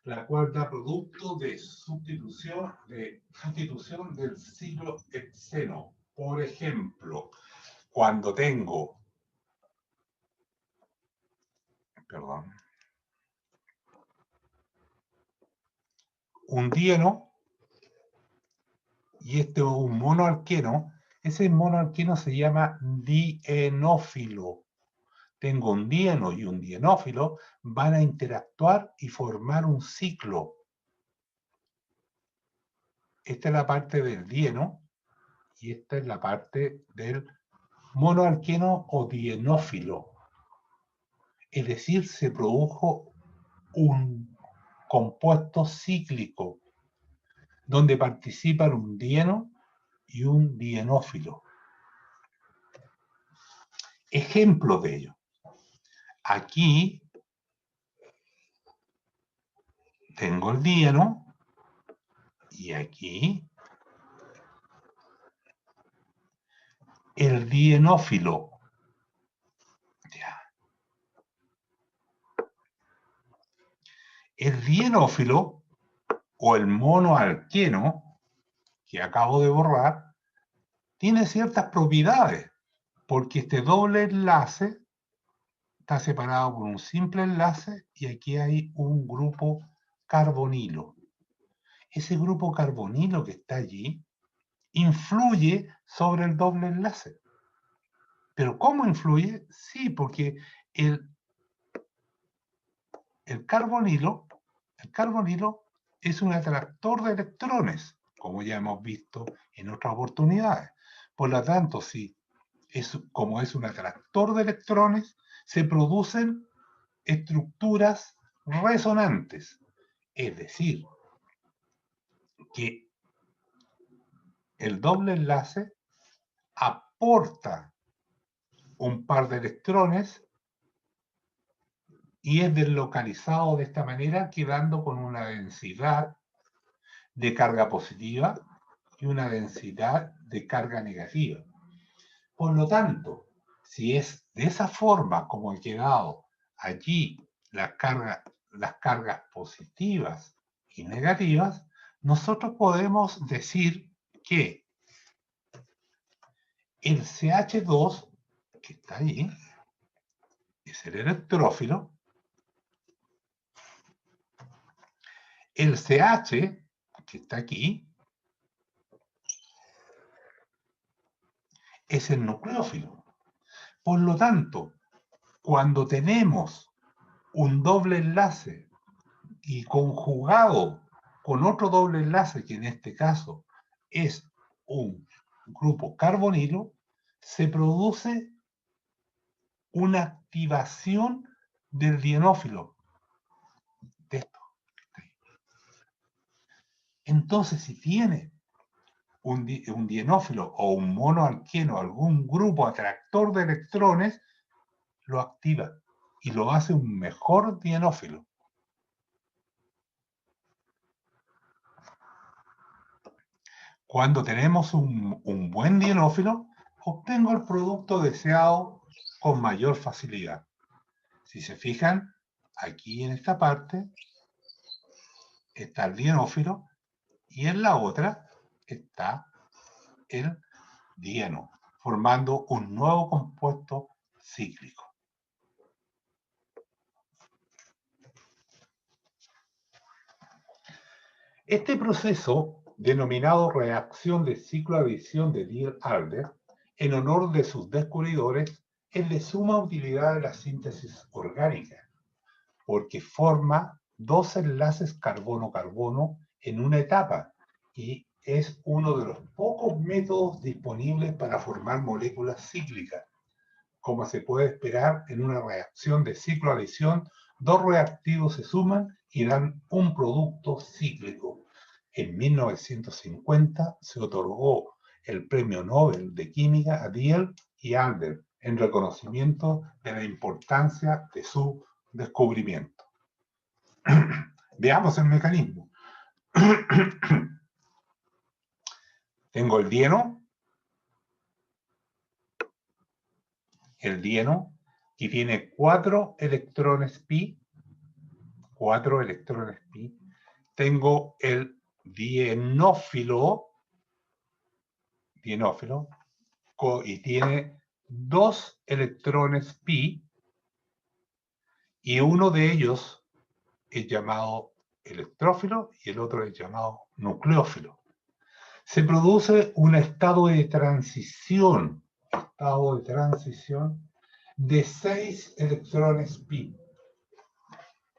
la cual da producto de sustitución del ciclo hexeno. Por ejemplo, cuando tengo, un dieno y este es un monoalqueno, ese monoalqueno se llama dienófilo. Tengo un dieno y un dienófilo, van a interactuar y formar un ciclo. Esta es la parte del dieno y esta es la parte del monoalqueno o dienófilo. Es decir, se produjo un compuesto cíclico donde participan un dieno y un dienófilo. Ejemplo de ello. Aquí tengo el dieno y aquí el dienófilo. Ya. El dienófilo o el monoalqueno que acabo de borrar tiene ciertas propiedades porque este doble enlace está separado por un simple enlace y aquí hay un grupo carbonilo. Ese grupo carbonilo que está allí influye sobre el doble enlace. ¿Pero cómo influye? Sí, porque el carbonilo es un atractor de electrones, como ya hemos visto en otras oportunidades. Por lo tanto, como es un atractor de electrones, se producen estructuras resonantes. Es decir, que el doble enlace aporta un par de electrones y es deslocalizado de esta manera, quedando con una densidad de carga positiva y una densidad de carga negativa. Por lo tanto, si es de esa forma como he quedado allí las cargas positivas y negativas, nosotros podemos decir que el CH2, que está allí, es el electrófilo. El CH, que está aquí, es el nucleófilo. Por lo tanto, cuando tenemos un doble enlace y conjugado con otro doble enlace, que en este caso es un grupo carbonilo, se produce una activación del dienófilo. De esto. Entonces, si tiene un dienófilo o un monoalqueno, algún grupo atractor de electrones, lo activa y lo hace un mejor dienófilo. Cuando tenemos un buen dienófilo, obtengo el producto deseado con mayor facilidad. Si se fijan, aquí en esta parte está el dienófilo y en la otra está el dieno, formando un nuevo compuesto cíclico. Este proceso, denominado reacción de ciclo-adición de Diels-Alder, en honor de sus descubridores, es de suma utilidad en la síntesis orgánica, porque forma dos enlaces carbono-carbono en una etapa y es uno de los pocos métodos disponibles para formar moléculas cíclicas. Como se puede esperar en una reacción de ciclo-adición, dos reactivos se suman y dan un producto cíclico. En 1950 se otorgó el Premio Nobel de Química a Diels y Alder en reconocimiento de la importancia de su descubrimiento. Veamos el mecanismo. Tengo el dieno, que tiene 4 electrones pi, Tengo el dienófilo, y tiene 2 electrones pi, y uno de ellos es llamado electrófilo y el otro es llamado nucleófilo. Se produce un estado de transición de 6 electrones pi.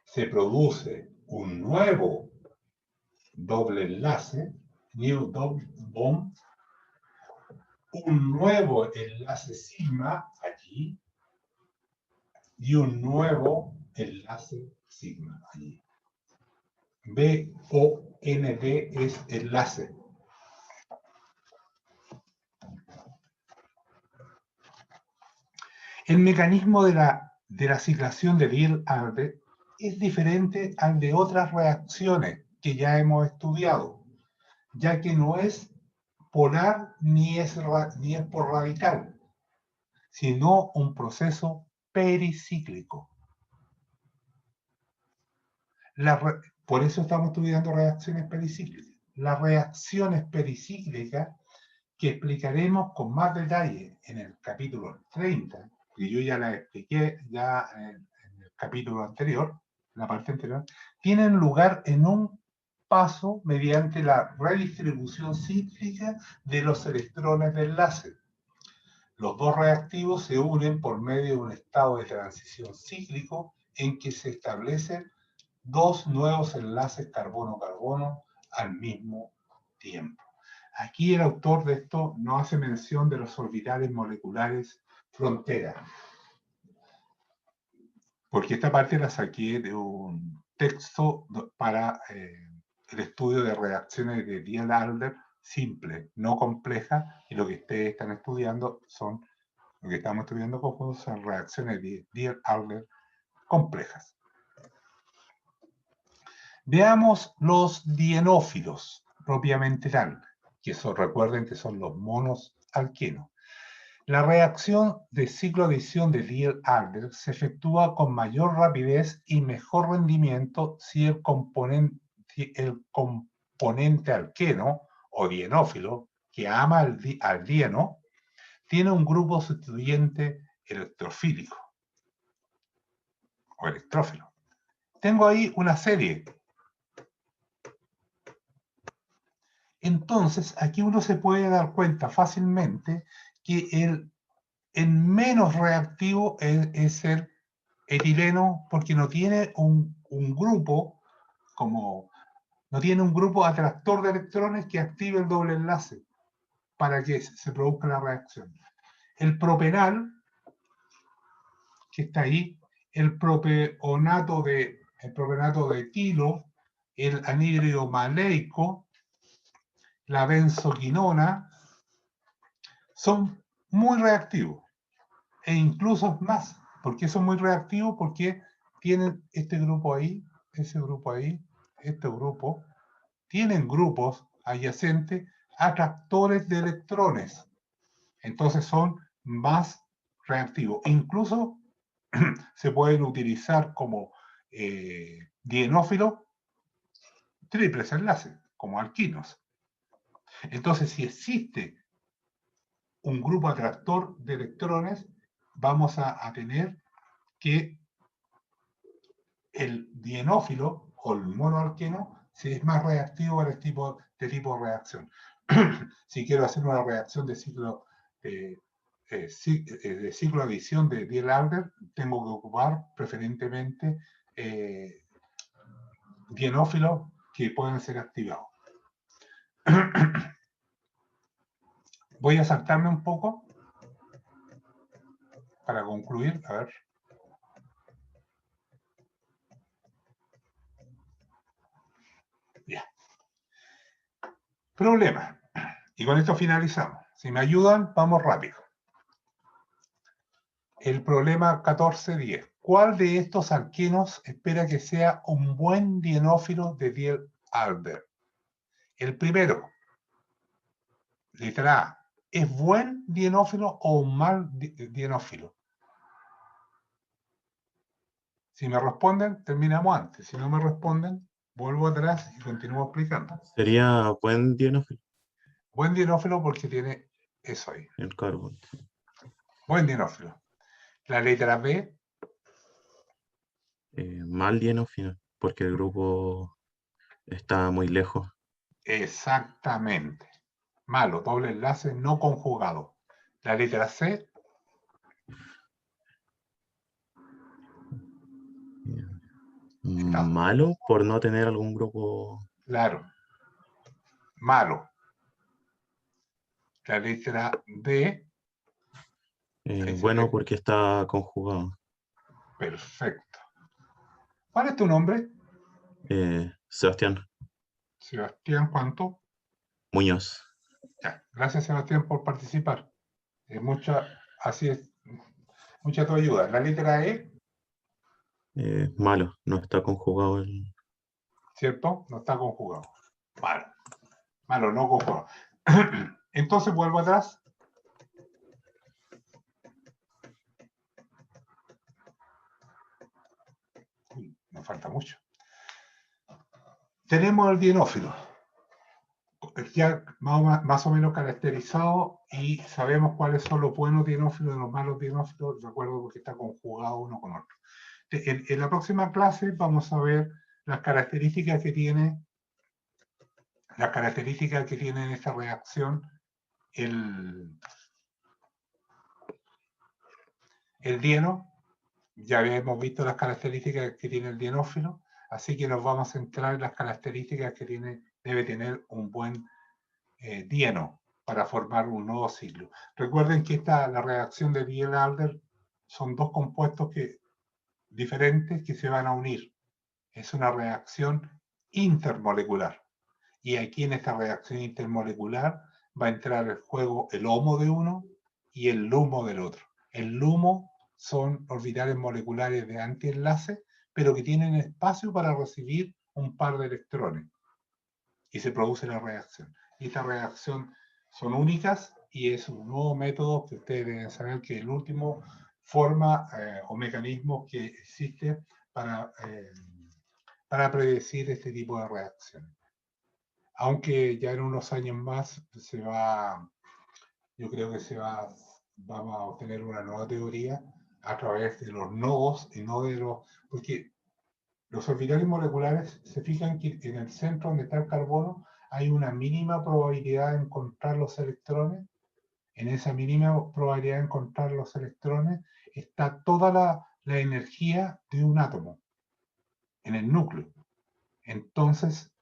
Se produce un nuevo doble enlace, new double bond, un nuevo enlace sigma allí y un nuevo enlace sigma allí. BOND es enlace. El mecanismo de la ciclación de Diels-Alder es diferente al de otras reacciones que ya hemos estudiado, ya que no es polar ni es por radical, sino un proceso pericíclico. Por eso estamos estudiando reacciones pericíclicas. Las reacciones pericíclicas, que explicaremos con más detalle en el capítulo 30, porque yo ya la expliqué ya en el capítulo anterior, la parte anterior, tienen lugar en un paso mediante la redistribución cíclica de los electrones de enlace. Los dos reactivos se unen por medio de un estado de transición cíclico en que se establecen dos nuevos enlaces carbono-carbono al mismo tiempo. Aquí el autor de esto no hace mención de los orbitales moleculares frontera, porque esta parte la saqué de un texto para el estudio de reacciones de Diel-Alder simple, no compleja, y lo que ustedes están estudiando son, lo que estamos estudiando conjuntos son reacciones de Diel-Alder complejas. Veamos los dienófilos, propiamente tal, que son, recuerden que son los monos alquenos. La reacción de ciclo-adición de Diel-Alder se efectúa con mayor rapidez y mejor rendimiento si el componente alqueno o dienófilo que ama al dieno tiene un grupo sustituyente electrofílico o electrófilo. Tengo ahí una serie. Entonces, aquí uno se puede dar cuenta fácilmente que el menos reactivo es el etileno, porque no tiene un grupo no tiene un grupo atractor de electrones que active el doble enlace para que se produzca la reacción. El propenal, que está ahí, el propionato de etilo, el anhídrido maleico, la benzoquinona, son muy reactivos, e incluso más. ¿Por qué son muy reactivos? Porque tienen este grupo ahí, ese grupo ahí, este grupo, tienen grupos adyacentes atractores de electrones. Entonces son más reactivos. Incluso se pueden utilizar como dienófilos triples enlaces, como alquinos. Entonces, si existe un grupo atractor de electrones, vamos a tener que el dienófilo o el monoalqueno es más reactivo al tipo de reacción. Si quiero hacer una reacción de ciclo de adición de Diel-Alder, tengo que ocupar preferentemente dienófilos que pueden ser activados. Voy a saltarme un poco para concluir. A ver. Ya. Problema. Y con esto finalizamos. Si me ayudan, vamos rápido. El problema 14.10. ¿Cuál de estos alquenos espera que sea un buen dienófilo de Diel-Alder? El primero, letra A, ¿es buen dienófilo o un mal dienófilo? Si me responden, terminamos antes. Si no me responden, vuelvo atrás y continúo explicando. Sería buen dienófilo, Buen dienófilo porque tiene eso ahí. el carbón. Buen dienófilo. La letra B. Mal dienófilo, porque el grupo está muy lejos. Exactamente. Malo, doble enlace no conjugado. La letra C. Malo por no tener algún grupo. Claro. Malo. La letra D. Bueno, porque está conjugado. Perfecto. ¿Cuál es tu nombre? Sebastián Sebastián, ¿cuánto? Muñoz. Ya. Gracias, Sebastián, por participar. Así es, mucha tu ayuda. La letra E, Malo, no está conjugado el. ¿cierto? No está conjugado. Malo. Malo, no conjugado. Entonces vuelvo atrás. Uy, me falta mucho. Tenemos el dienófilo. ya más o menos caracterizado y sabemos cuáles son los buenos dienófilos y los malos dienófilos, de acuerdo porque está conjugado uno con otro. En la próxima clase vamos a ver las características que tiene en esta reacción el dieno. Ya hemos visto las características que tiene el dienófilo, así que nos vamos a centrar en las características que debe tener un buen dieno para formar un nuevo ciclo. Recuerden que la reacción de Diel-Alder son dos compuestos diferentes que se van a unir. Es una reacción intermolecular. Y aquí en esta reacción intermolecular va a entrar en juego el HOMO de uno y el LUMO del otro. El LUMO son orbitales moleculares de antienlace, pero que tienen espacio para recibir un par de electrones. Y se produce la reacción. Y esta reacción son únicas y es un nuevo método que ustedes deben saber que es el último forma o mecanismo que existe para predecir este tipo de reacciones. Aunque ya en unos años más yo creo que vamos a obtener una nueva teoría a través de los nodos y no de porque los orbitales moleculares se fijan que en el centro donde está el carbono hay una mínima probabilidad de encontrar los electrones. En esa mínima probabilidad de encontrar los electrones está toda la energía de un átomo en el núcleo. Entonces,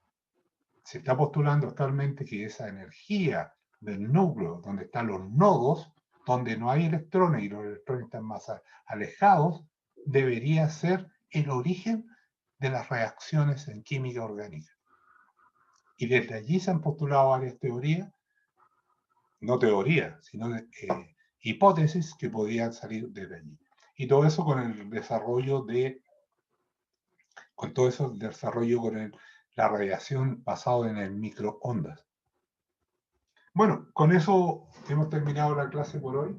se está postulando actualmente que esa energía del núcleo, donde están los nodos, donde no hay electrones y los electrones están más alejados, debería ser el origen de las reacciones en química orgánica. Y desde allí se han postulado varias teorías, no teorías, sino hipótesis que podían salir desde allí. Y todo eso con el desarrollo con la radiación basada en el microondas. Bueno, con eso hemos terminado la clase por hoy.